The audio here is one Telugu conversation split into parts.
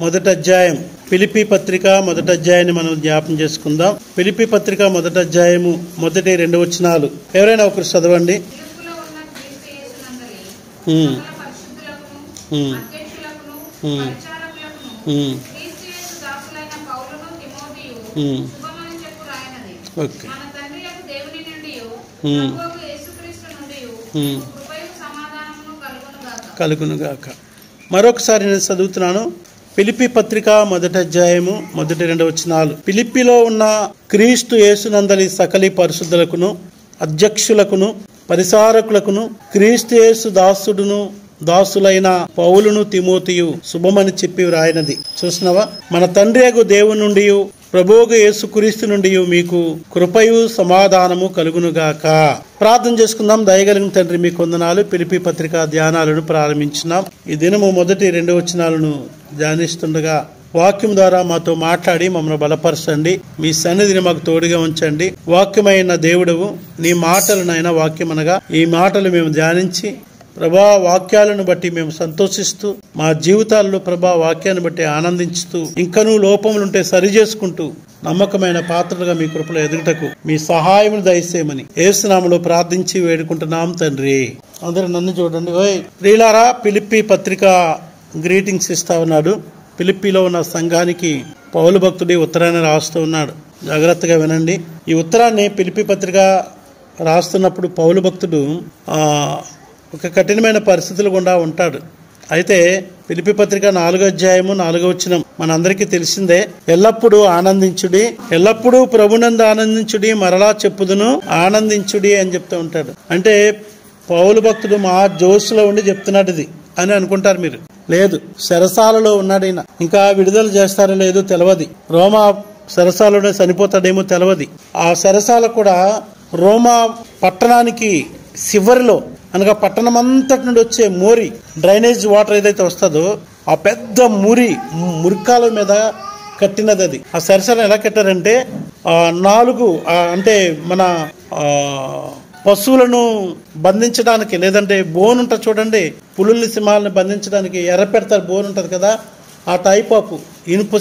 మొదటి అధ్యాయం, ఫిలిప్పీ పత్రిక మొదటి అధ్యాయాన్ని మనం జ్ఞాపం చేసుకుందాం. ఫిలిప్పీ పత్రిక మొదటి అధ్యాయము మొదటి 2 వచనాలు ఎవరైనా ఒకరు చదవండి. ఓకే, కలుగునుగాక. మరొకసారి నేను చదువుతున్నాను. ఫిలిప్పీ పత్రిక మొదటి అధ్యాయము మొదటి 2 వచనాలు. ఫిలిప్పీలో ఉన్న క్రీస్తు యేసునందలి సకలి పరిశుద్ధులకును అధ్యక్షులకును పరిసారకులకును క్రీస్తు యేసు దాసులైన పౌలును తిమోతియు శుభమని చెప్పి వ్రాయినది. చూసినవా? మన తండ్రి యగు దేవుని నుండి ప్రభువు యేసుక్రీస్తు నుండి మీకు కృపయు సమాధానము కలుగునుగాక. ప్రార్థన చేసుకుందాం. దయగలిగిన తండ్రి, మీ వందనాలు. ఫిలిప్పీ పత్రిక ధ్యానాలను ప్రారంభించినాం. ఈ దినము మొదటి 2 వచనాలను ధ్యానిస్తుండగా వాక్యం ద్వారా మాతో మాట్లాడి మమ్మల్ని బలపరచండి. మీ సన్నిధిని మాకు తోడుగా ఉంచండి. వాక్యమైన దేవుడవు, నీ మాటలనైనా వాక్యం అనగా ఈ మాటలు మేము ధ్యానించి ప్రభా వాక్యాలను బట్టి మేము సంతోషిస్తూ మా జీవితాల్లో ప్రభా వాక్యాన్ని బట్టి ఆనందించుతూ ఇంకనూ లోపములుంటే సరి చేసుకుంటూ నమ్మకమైన పాత్రలుగా మీ కృపలో ఎదుగుటకు మీ సహాయమును దయచేయమని యేసు నామములో ప్రార్థించి వేడుకుంటున్నాం తండ్రి. అందరూ నన్ను చూడండి. ఓయ్ ప్రియులారా, ఫిలిప్పీ పత్రిక గ్రీటింగ్స్ ఇస్తా ఉన్నాడు. ఫిలిప్పీలో ఉన్న సంఘానికి పౌలు భక్తుడి ఉత్తరాన్ని రాస్తూ ఉన్నాడు. జాగ్రత్తగా వినండి. ఈ ఉత్తరాన్ని ఫిలిప్పీ పత్రిక రాస్తున్నప్పుడు పౌలు భక్తుడు ఒక కఠినమైన పరిస్థితులు గుండా ఉంటాడు. అయితే ఫిలిప్పీ పత్రిక 4వ అధ్యాయము 4వ వచనం మనందరికీ తెలిసిందే. ఎల్లప్పుడూ ఆనందించుడి, ఎల్లప్పుడూ ప్రభునందు ఆనందించుడి, మరలా చెప్పుదును ఆనందించుడి అని చెప్తూ ఉంటాడు. అంటే పౌలు భక్తుడు మా జోష్లో ఉండి చెప్తున్నాడు ఇది అని అనుకుంటారు మీరు. లేదు, చెరసాలలో ఉన్నాడు ఈయన. ఇంకా విడుదల చేస్తారో లేదో తెలియదు. రోమా చెరసాలలోనే చనిపోతాడేమో తెలియదు. ఆ చెరసాల కూడా రోమా పట్టణానికి చివరిలో అనగా పట్టణం అంతటి నుండి వచ్చే మోరి డ్రైనేజ్ వాటర్ ఏదైతే వస్తుందో ఆ పెద్ద మురికాల మీద కట్టినది అది. ఆ సరసన ఎలా కట్టారంటే 4 అంటే మన పశువులను బంధించడానికి, లేదంటే బోన్ ఉంటుంది చూడండి, పులుల్ని సింహాలను బంధించడానికి ఎర్ర పెడతారు, బోన్ ఉంటుంది కదా, ఆ టైప్ ఆఫ్ ఇనుప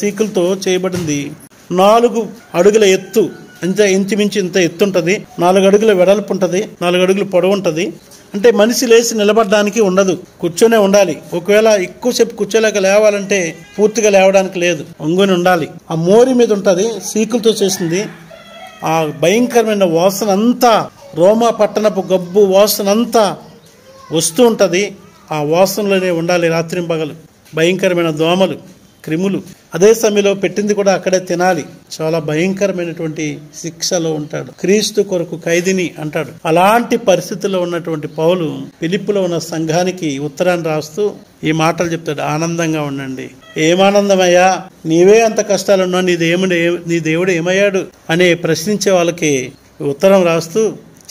సీకులతో చేయబడింది. 4 అడుగుల ఎత్తు, ఇంచుమించి ఇంత ఎత్తు ఉంటుంది, 4 అడుగుల వెడల్పు ఉంటుంది, 4 అడుగుల పొడవు ఉంటుంది. అంటే మనిషి లేచి నిలబడడానికి ఉండదు, కూర్చొనే ఉండాలి. ఒకవేళ ఎక్కువసేపు కూర్చోలేక లేవాలంటే పూర్తిగా లేవడానికి లేదు, ఒంగొని ఉండాలి. ఆ మోరి మీద ఉంటుంది, సీకులతో చేసింది. ఆ భయంకరమైన వాసన అంతా, రోమా పట్టణపు గబ్బు వాసన అంతా వస్తూ ఉంటుంది. ఆ వాసనలోనే ఉండాలి రాత్రింపగలు. భయంకరమైన దోమలు, క్రిములు. అదే సమయంలో పెట్టింది కూడా అక్కడే తినాలి. చాలా భయంకరమైనటువంటి శిక్షలో ఉంటాడు. క్రీస్తు కొరకు ఖైదీని అంటాడు. అలాంటి పరిస్థితుల్లో ఉన్నటువంటి పౌలు ఫిలిప్పీలో ఉన్న సంఘానికి ఉత్తరాన్ని రాస్తూ ఈ మాటలు చెప్తాడు. ఆనందంగా ఉండండి. ఏమానందమయ్యా, నీవే అంత కష్టాలున్నా నీ దేవుడు ఏమయ్యాడు అని ప్రశ్నించే వాళ్ళకి ఉత్తరం రాస్తూ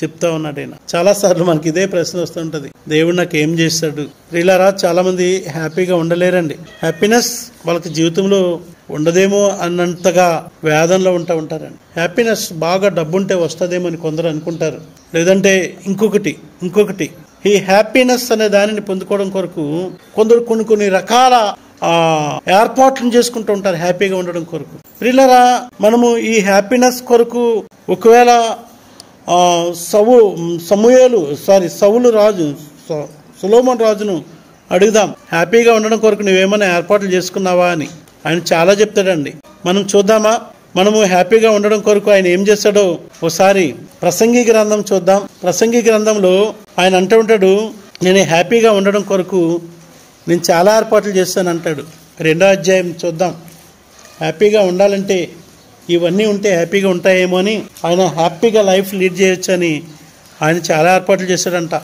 చెప్తా ఉన్నాడు ఆయన. చాలా సార్లు మనకి ఇదే ప్రశ్న వస్తుంటది, దేవుడు నాకు ఏం చేశాడు? ప్రియులారా, చాలా మంది హ్యాపీగా ఉండలేరండి. హ్యాపీనెస్ వాళ్ళకి జీవితంలో ఉండదేమో అన్నంతగా వేదనలో ఉంటారండి. హ్యాపీనెస్ బాగా డబ్బుంటే వస్తుందేమో అని కొందరు అనుకుంటారు. లేదంటే ఇంకొకటి ఈ హ్యాపీనెస్ అనే దానిని పొందుకోవడం కొరకు కొందరు కొన్ని రకాల ఏర్పాట్లను చేసుకుంటూ ఉంటారు హ్యాపీగా ఉండడం కొరకు. ప్రియులారా, మనము ఈ హ్యాపీనెస్ కొరకు ఒకవేళ సొలొమోను రాజును అడుగుదాం, హ్యాపీగా ఉండడం కొరకు నువ్వేమైనా ఏర్పాట్లు చేసుకున్నావా అని. ఆయన చాలా చెప్తాడండి. మనం చూద్దామా? మనము హ్యాపీగా ఉండడం కొరకు ఆయన ఏం చేస్తాడో ఒకసారి ప్రసంగి గ్రంథం చూద్దాం. ప్రసంగి గ్రంథంలో ఆయన అంటూ ఉంటాడు, నేను హ్యాపీగా ఉండడం కొరకు నేను చాలా ఏర్పాట్లు చేస్తాను అంటాడు. 2వ అధ్యాయం చూద్దాం. హ్యాపీగా ఉండాలంటే ఇవన్నీ ఉంటే హ్యాపీగా ఉంటాయేమో అని, ఆయన హ్యాపీగా లైఫ్ లీడ్ చేయొచ్చు అని ఆయన చాలా ఏర్పాట్లు చేశాడంట.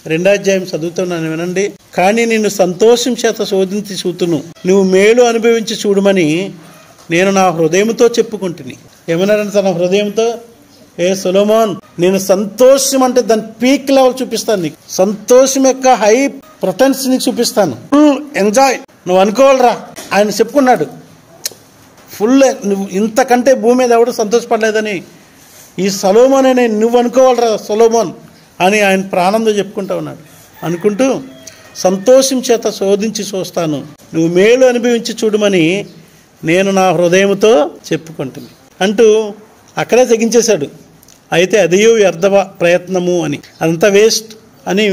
2వ అధ్యాయం చదువుతున్నాను వినండి. కానీ నిన్ను సంతోషం చేత శోధించి చూతును, నువ్వు మేలు అనుభవించి చూడమని నేను నా హృదయంతో చెప్పుకుంటుని. ఏమన్నాడంటే తన హృదయంతో, ఏ సొలొమోన్, నేను సంతోషం అంటే దాని పీక్ లెవెల్ చూపిస్తాను నీకు. సంతోషం యొక్క హై ప్రొటెన్స్ నీకు చూపిస్తాను. ఫుల్ ఎంజాయ్ నువ్వు అనుకోవాలరా ఆయన చెప్పుకున్నాడు. ఫుల్, నువ్వు ఇంతకంటే భూమి మీద ఎవడు సంతోషపడలేదని ఈ సొలొమోన్ అనే నువ్వు అనుకోవాలరా సొలొమోన్ అని ఆయన ప్రాణంతో చెప్పుకుంటూ ఉన్నాడు. అనుకుంటూ సంతోషం చేత శోధించి చూస్తాను, నువ్వు మేలు అనుభవించి చూడమని నేను నా హృదయంతో చెప్పుకుంటుంది అంటూ అక్కడే తెగించేశాడు. అయితే అదియో వ్యర్థ ప్రయత్నము అని, అదంతా వేస్ట్ అని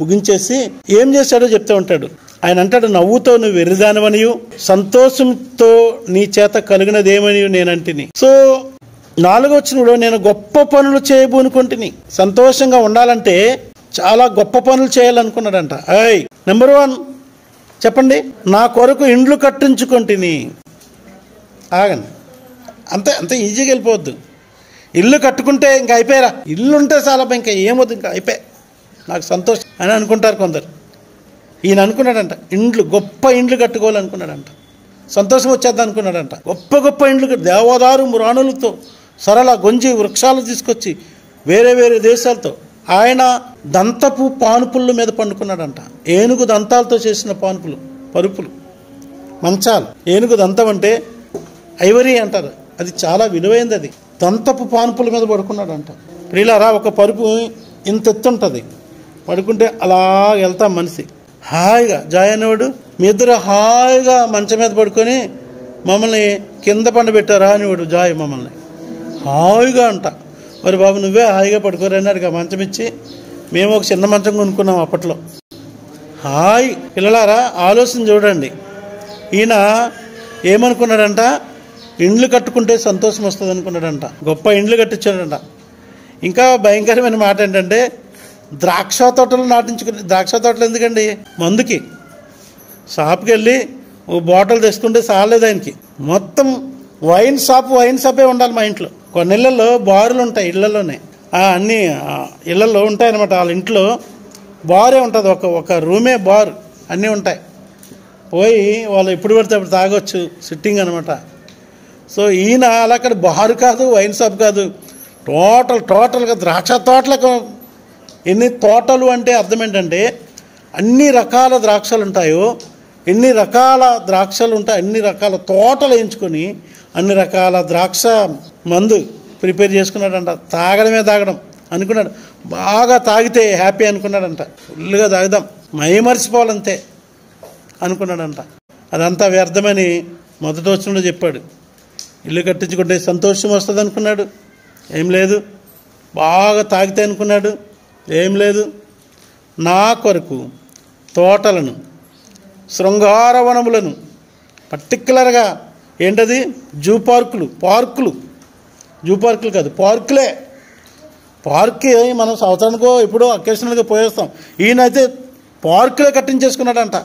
ముగించేసి ఏం చేశాడో చెప్తూ ఉంటాడు. ఆయన అంటాడు, నవ్వుతో నువ్వు వెర్రిదానవనియు సంతోషంతో నీ చేత కలిగినదేమని నేనంటిని. సో 4వ వచనంలో నేను గొప్ప పనులు చేయబోనుకుంటుని. సంతోషంగా ఉండాలంటే చాలా గొప్ప పనులు చేయాలనుకున్నాడంట. నెంబర్ 1 చెప్పండి, నా కొరకు ఇండ్లు కట్టించుకుంటుని. ఆగండి, అంతే ఈజీగా వెళ్ళిపోవద్దు. ఇల్లు కట్టుకుంటే ఇంకా అయిపోయారా, ఇల్లు ఉంటే చాలా ఇంకా ఏమొద్దు, ఇంకా అయిపోయి నాకు సంతోషం అని అనుకుంటారు కొందరు. ఈయన అనుకున్నాడంట, గొప్ప ఇండ్లు కట్టుకోవాలనుకున్నాడంట. సంతోషం వచ్చేద్దాం అనుకున్నాడంట. గొప్ప ఇండ్లు, దేవదారు మురాణులతో సరళ గొంజి వృక్షాలు తీసుకొచ్చి వేరే వేరే దేశాలతో ఆయన దంతపు పానుపుల మీద పండుకున్నాడంట. ఏనుగు దంతాలతో చేసిన పరుపులు, మంచాలు. ఏనుగు దంతం అంటే ఐవరీ అంటారు, అది చాలా విలువైనది. అది దంతపు పానుపుల మీద పడుకున్నాడంట. ప్రియులారా, ఒక పరుపు ఇంత ఎత్తుంటుంది, పడుకుంటే అలా వెళ్తాం మనిషి హాయిగా. జాయ్ అనేవాడు, మీ ఇద్దరు హాయిగా మంచం మీద పడుకొని మమ్మల్ని కింద పండబెట్టారా అనేవాడు జాయ్ మమ్మల్ని హాయిగా అంట. మరి బాబు నువ్వే హాయిగా పడుకోరన్నాడుగా మంచం ఇచ్చి. మేము ఒక చిన్న మంచం కొనుక్కున్నాం అప్పట్లో. హాయ్ పిల్లలారా, ఆలోచన చూడండి. ఈయన ఏమనుకున్నాడంట, ఇండ్లు కట్టుకుంటే సంతోషం వస్తుంది అనుకున్నాడంట. గొప్ప ఇండ్లు కట్టించాడంట. ఇంకా భయంకరమైన మాట ఏంటంటే, ద్రాక్ష తోటలు నాటించుకుని. ద్రాక్ష తోటలు ఎందుకండి, మందుకి. షాప్కి వెళ్ళి ఓ బాటిల్ తెచ్చుకుంటే చాలేదు ఆయనకి. మొత్తం వైన్ షాపే ఉండాలి మా ఇంట్లో. కొన్ని ఇళ్లలో బారులు ఉంటాయి, ఇళ్లలోనే అన్నీ ఇళ్లలో ఉంటాయన్నమాట. వాళ్ళ ఇంట్లో బారే ఉంటుంది, ఒక రూమే బార్, అన్నీ ఉంటాయి. పోయి వాళ్ళు ఎప్పుడు పడితే అప్పుడు తాగొచ్చు, సిట్టింగ్ అనమాట. సో ఈయన అలా అక్కడ బారు కాదు, వైన్ షాప్ కాదు, టోటల్గా ద్రాక్ష తోటలకు. ఎన్ని తోటలు అంటే అర్థం ఏంటంటే, అన్ని రకాల ద్రాక్షలు ఉంటాయో, ఎన్ని రకాల ద్రాక్షలు ఉంటాయి, అన్ని రకాల తోటలు వేయించుకొని అన్ని రకాల ద్రాక్ష మందు ప్రిపేర్ చేసుకున్నాడంట. తాగడం అనుకున్నాడు. బాగా తాగితే హ్యాపీ అనుకున్నాడంట. ఫుల్గా తాగుదాం, మైమరిచిపోవాలంతే అనుకున్నాడంట. అదంతా వ్యర్థమని మొదటి వచనంలో చెప్పాడు. ఇల్లు కట్టించుకుంటే సంతోషం వస్తుంది అనుకున్నాడు, ఏం లేదు. బాగా తాగితే అనుకున్నాడు, ఏం లేదు. నా కొరకు తోటలను, శృంగారవనములను, పర్టిక్యులర్గా ఏంటది, జూ పార్కులు కాదు, పార్కులే. పార్క్కి మనం సంవత్సరానికో ఎప్పుడో అకేషనల్గా పోయేస్తాం. ఈయనైతే పార్కులే కట్టించేసుకున్నాడంట.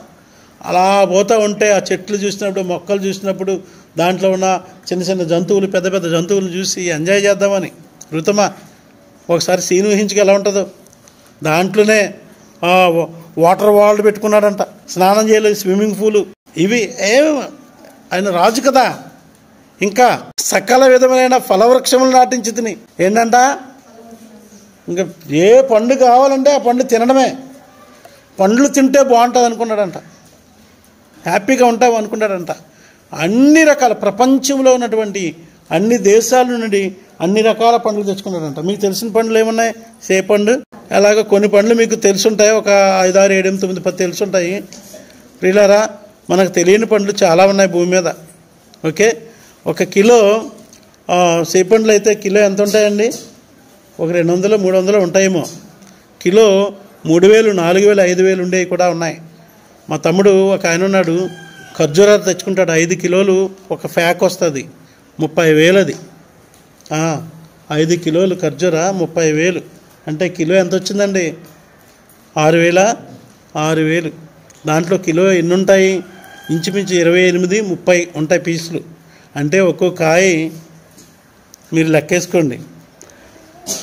అలా పోతూ ఉంటే ఆ చెట్లు చూసినప్పుడు, మొక్కలు చూసినప్పుడు, దాంట్లో ఉన్న చిన్న చిన్న జంతువులు, పెద్ద పెద్ద జంతువులు చూసి ఎంజాయ్ చేద్దామని. ఋతమా ఒకసారి సీన్ ఊహించుకు ఎలా ఉంటుందో. దాంట్లోనే వాటర్ వాల్డ్ పెట్టుకున్నాడంట, స్నానం చేయలేదు, స్విమ్మింగ్ పూలు. ఇవి ఆయన రాజు కదా. ఇంకా సకల విధమైన ఫలవృక్షములు నాటించి తిని ఏంటంట, ఇంకా ఏ పండు కావాలంటే ఆ పండు తినడమే. పండ్లు తింటే బాగుంటుంది అనుకున్నాడంట, హ్యాపీగా ఉంటావు అనుకున్నాడంట. అన్ని రకాల ప్రపంచంలో ఉన్నటువంటి అన్ని దేశాల నుండి అన్ని రకాల పండ్లు తెచ్చుకున్నాడంట. మీకు తెలిసిన పండ్లు ఏమున్నాయి, సేపండు, అలాగే కొన్ని పండ్లు మీకు తెలుసుంటాయి, ఒక 5, 6, 7, 8, 9, 10 తెలుసుంటాయి. ప్రియులారా, మనకు తెలియని పండ్లు చాలా ఉన్నాయి భూమి మీద. ఓకే, 1 కిలో సేపండ్లు అయితే కిలో ఎంత ఉంటాయండి, ఒక 200, 300 ఉంటాయేమో. కిలో 3000, 4000, 5000 ఉండేవి కూడా ఉన్నాయి. మా తమ్ముడు ఒక ఆయన ఉన్నాడు, ఖర్జూరాలు తెచ్చుకుంటాడు. 5 కిలోలు ఒక ఫ్యాక్ వస్తుంది, 30,000 అది. 5 కిలోలు ఖర్జూరా 30,000 అంటే కిలో ఎంత వచ్చిందండి, 6,000. దాంట్లో కిలో ఎన్ని ఉంటాయి, ఇంచుమించు 28, 30 ఉంటాయి పీసులు. అంటే ఒక్కొక్క కాయ మీరు లెక్కేసుకోండి.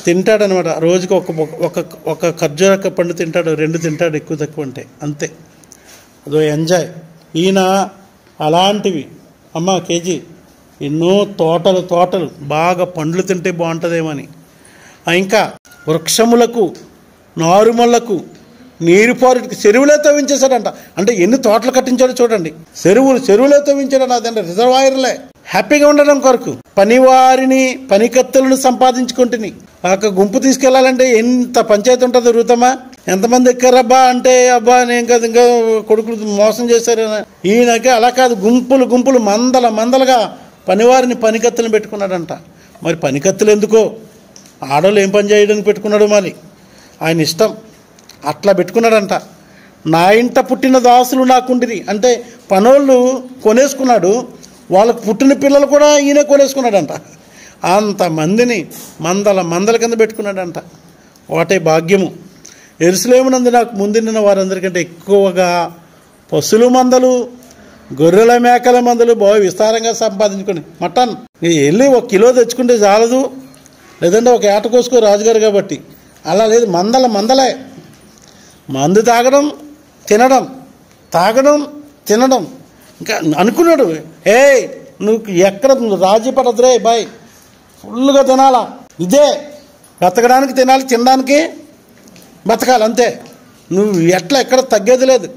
తింటాడనమాట. రోజుకి ఒక ఖర్జూర పండు తింటాడు, 2 తింటాడు, ఎక్కువ తక్కువ ఉంటాయి అంతే. అదో ఎంజాయ్. ఈయన అలాంటివి కేజీ ఎన్నో తోటలు బాగా పండ్లు తింటే బాగుంటుందేమని. ఇంకా వృక్షములకు, నారుమల్లకు, నీరు పారుకి చెరువులే తవ్వించేశాడంట. అంటే ఎన్ని తోటలు కట్టించాడో చూడండి. చెరువులే తవ్వించాడు. అదంటే రిజర్వాయర్లే. హ్యాపీగా ఉండడం కొరకు పనివారిని, పనికత్తులను సంపాదించుకుంటుని. ఒక గుంపు తీసుకెళ్లాలంటే ఎంత పంచాయతీ ఉంటుంది ఋతమా, ఎంతమంది ఎక్కారబ్బా అంటే అబ్బా నేను కాదు ఇంకా కొడుకులు మోసం చేశారు. ఈయనకి అలా కాదు, గుంపులు గుంపులు మందలుగా పనివారిని పనికత్తులను పెట్టుకున్నాడంట. మరి పనికత్తులు ఎందుకో, ఆడవాళ్ళు ఏం పని చేయడానికి పెట్టుకున్నాడు, మరి ఆయన ఇష్టం అట్లా పెట్టుకున్నాడంట. నా ఇంట పుట్టిన దాసులు నాకుండిరి అంటే పనోళ్ళు కొనేసుకున్నాడు, వాళ్ళకు పుట్టిన పిల్లలు కూడా ఈయన కొనేసుకున్నాడంట. అంతమందిని మందల కింద పెట్టుకున్నాడంట. వాటే భాగ్యము. యెరూషలేమునందు నాకు ముందున్న వారందరికంటే ఎక్కువగా పశువుల మందలు, గొర్రెల మేకల మందలు బాగా విస్తారంగా సంపాదించుకొని మటన్ వెళ్ళి 1 కిలో తెచ్చుకుంటే చాలదు, లేదంటే ఒక ఏట కోసుకో రాజుగారు కాబట్టి. అలా లేదు, మందలే. మందు తాగడం తినడం, తాగడం తినడం. ఇంకా అనుకున్నాడు, నువ్వు ఎక్కడ రాజీ పడద్దురే బాయ్, ఫుల్గా తినాలా, ఇదే బతకడానికి తినాలి, తినడానికి బతకాలి, అంతే. నువ్వు ఎక్కడ తగ్గేది లేదు,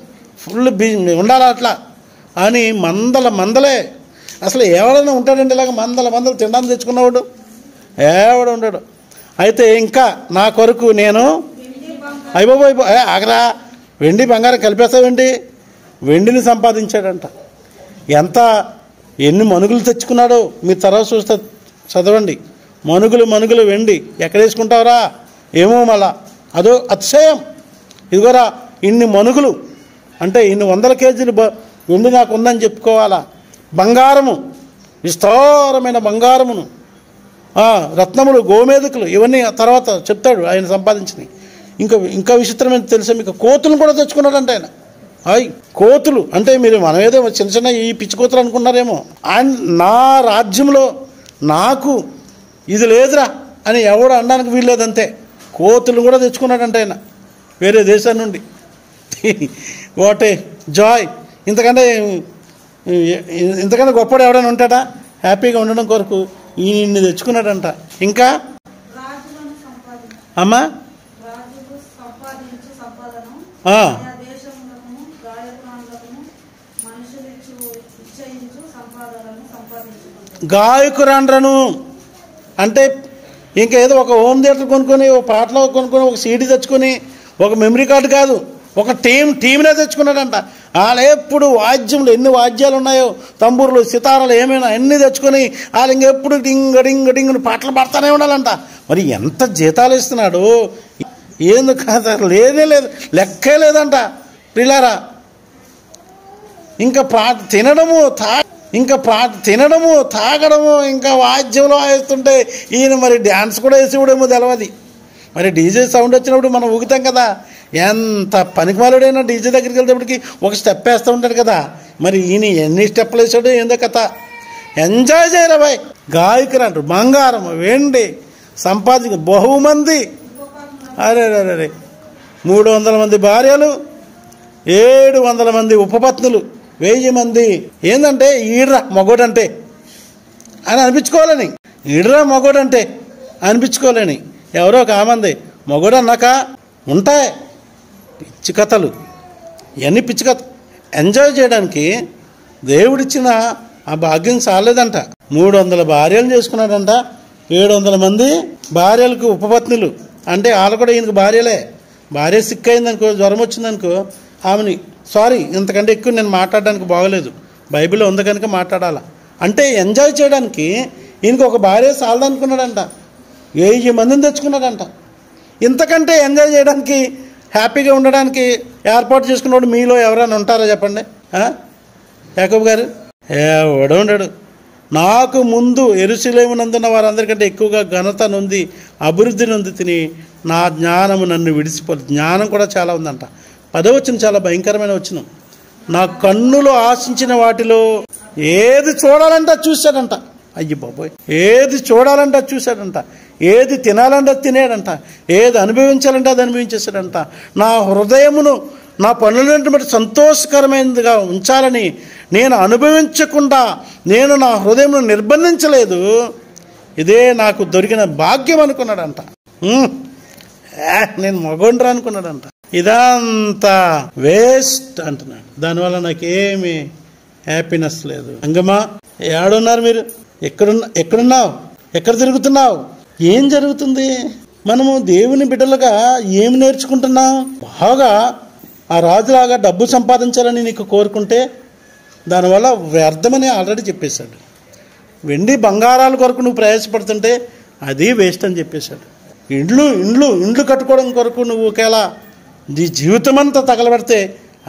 ఫుల్ ఉండాలి అట్లా అని మందలే. అసలు ఎవడైనా ఉంటాడండి ఇలాగ మందలు తినడానికి తెచ్చుకున్నవాడు? ఎవడు ఉండడు. అయితే ఇంకా నా కొరకు నేను ఆగరా, వెండి బంగారం కలిపేస్తావేంటి? వెండిని సంపాదించాడంట. ఎన్ని మనుగులు తెచ్చుకున్నాడో మీరు తర్వాత చూస్తే చదవండి. మనుగులు వెండి ఎక్కడ వేసుకుంటావురా ఏమో, మళ్ళా అదో అతిశయం. ఇదిగోరా ఇన్ని మనుగులు అంటే ఇన్ని 100 కేజీలు వెండి నాకు ఉందని చెప్పుకోవాలా. బంగారము, విస్తారమైన బంగారమును, రత్నములు, గోమేధికులు, ఇవన్నీ తర్వాత చెప్తాడు ఆయన సంపాదించినవి. ఇంకా విచిత్రమైన తెలుసా మీకు, కోతులను కూడా తెచ్చుకున్నాడంట ఆయన. కోతులు అంటే మీరు మనమేదో చిన్న ఈ పిచ్చి కోతులు అనుకున్నారేమో. ఆయన నా రాజ్యంలో నాకు ఇది లేదురా అని ఎవడు అనడానికి వీల్లేదంతే. కోతులు కూడా తెచ్చుకున్నాడంట ఆయన వేరే దేశం నుండి. వాటే జాయ్, ఇంతకంటే గొప్పడు ఎవడైనా ఉంటాడా? హ్యాపీగా ఉండడం కొరకు ఈయన్ని తెచ్చుకున్నాడంట. ఇంకా అమ్మా గాయకురాండ్రను అంటే ఇంకా ఏదో ఒక హోమ్ థియేటర్ కొనుక్కొని, ఒక పాటలో కొనుక్కొని, ఒక సీడీ తెచ్చుకొని, ఒక మెమరీ కార్డు కాదు, ఒక టీంనే తెచ్చుకున్నాడంట. వాళ్ళు ఎప్పుడు వాద్యములు, ఎన్ని వాద్యాలు ఉన్నాయో, తంబూరులు, సితారాలు ఏమైనా అన్నీ తెచ్చుకొని వాళ్ళు ఇంకెప్పుడు డింగ్ పాటలు పాడుతూనే ఉండాలంట. మరి ఎంత జీతాలు ఇస్తున్నాడు, ఏంది కాదు, లేదే లేదు, లెక్కే లేదంట పిల్లారా. ఇంకా తినడము తాగడము, ఇంకా వాద్యంలో వేస్తుంటే ఈయన మరి డ్యాన్స్ కూడా వేసేవాడేమో తెలియదు. మరి డీజే సౌండ్ వచ్చినప్పుడు మనం ఊగుతాం కదా, ఎంత పనికిమాలుడైనా డీజే దగ్గరికి వెళ్తేప్పటికి ఒక స్టెప్ వేస్తూ ఉంటాడు కదా. మరి ఈయన ఎన్ని స్టెప్పులు వేసాడో ఏందో కథ. ఎంజాయ్ చేయరా బాయ్. గాయకులు అంటారు, బంగారం వెండి సంపాదించ బహుమంది. అరే 300 మంది భార్యలు, 700 మంది ఉపపత్నులు, 1000 మంది. ఏంటంటే ఈడ్రా మగోడంటే అని అనిపించుకోవాలని, ఈడ్రా మగోడంటే అనిపించుకోవాలని. ఎవరో కామంది మగోడు అన్నాక ఉంటాయి పిచ్చి కథలు, ఇవన్నీ పిచ్చి కథ. ఎంజాయ్ చేయడానికి దేవుడిచ్చిన ఆ భాగ్యం చాలేదంట. 300 భార్యలు చేసుకున్నాడంట, 700 మంది భార్యలకు ఉపపత్నులు. అంటే వాళ్ళు కూడా ఈయనకు భార్యలే. భార్య సిక్ అయిందనుకో, జ్వరం వచ్చిందనుకో, ఆమెని ఇంతకంటే ఎక్కువ నేను మాట్లాడడానికి బాగోలేదు, బైబిల్లో ఉంది కనుక మాట్లాడాలా అంటే ఎంజాయ్ చేయడానికి ఈయనకు ఒక భార్య చాలదనుకున్నాడంట. 1000 మందిని తెచ్చుకున్నాడంట. ఇంతకంటే ఎంజాయ్ చేయడానికి, హ్యాపీగా ఉండడానికి ఏర్పాటు చేసుకున్నాడు మీలో ఎవరైనా ఉంటారా చెప్పండి? యాకోబు గారు ఎవడో ఉండడు. నాకు ముందు యెరూషలేమునందున్న వారందరికంటే ఎక్కువగా ఘనత నొంది అభివృద్ధి నొంది తిని నా జ్ఞానము నన్ను విడిచిపోలేదు. జ్ఞానం కూడా చాలా ఉందంట. 10వ వచనం చాలా భయంకరమైన వచనం. నా కన్నులు ఆశించిన వాటిలో ఏది చూడాలంటే చూశాడంట. అయ్యి బాబోయ్, ఏది చూడాలంటే చూశాడంట, ఏది తినాలంటే తినేడంట, ఏది అనుభవించాలంటే అది అనుభవించేశాడంట. నా హృదయమును నా పనులన్నింటిని బట్టి సంతోషకరమైనదిగా ఉంచాలని నేను అనుభవించకుండా నేను నా హృదయమును నిర్బంధించలేదు. ఇదే నాకు దొరికిన భాగ్యం అనుకున్నాడంట. నేను మగొండ్రా అనుకున్నాడంట. ఇదంతా వేస్ట్ అంటున్నాడు. దానివల్ల నాకేమీ హ్యాపీనెస్ లేదు. అంగమా ఏడున్నారు మీరు? ఎక్కడున్నావు? ఎక్కడ తిరుగుతున్నావు? ఏం జరుగుతుంది? మనము దేవుని బిడ్డలుగా ఏమి నేర్చుకుంటున్నాం? బాగా ఆ రాజులాగా డబ్బు సంపాదించాలని నీకు కోరుకుంటే దానివల్ల వ్యర్థమని ఆల్రెడీ చెప్పేశాడు. వెండి బంగారాల కొరకు నువ్వు ప్రయాసపడుతుంటే అది వేస్ట్ అని చెప్పేశాడు. ఇండ్లు కట్టుకోవడం కొరకు నువ్వు ఒకేలా నీ జీవితం అంతా తగలబెడితే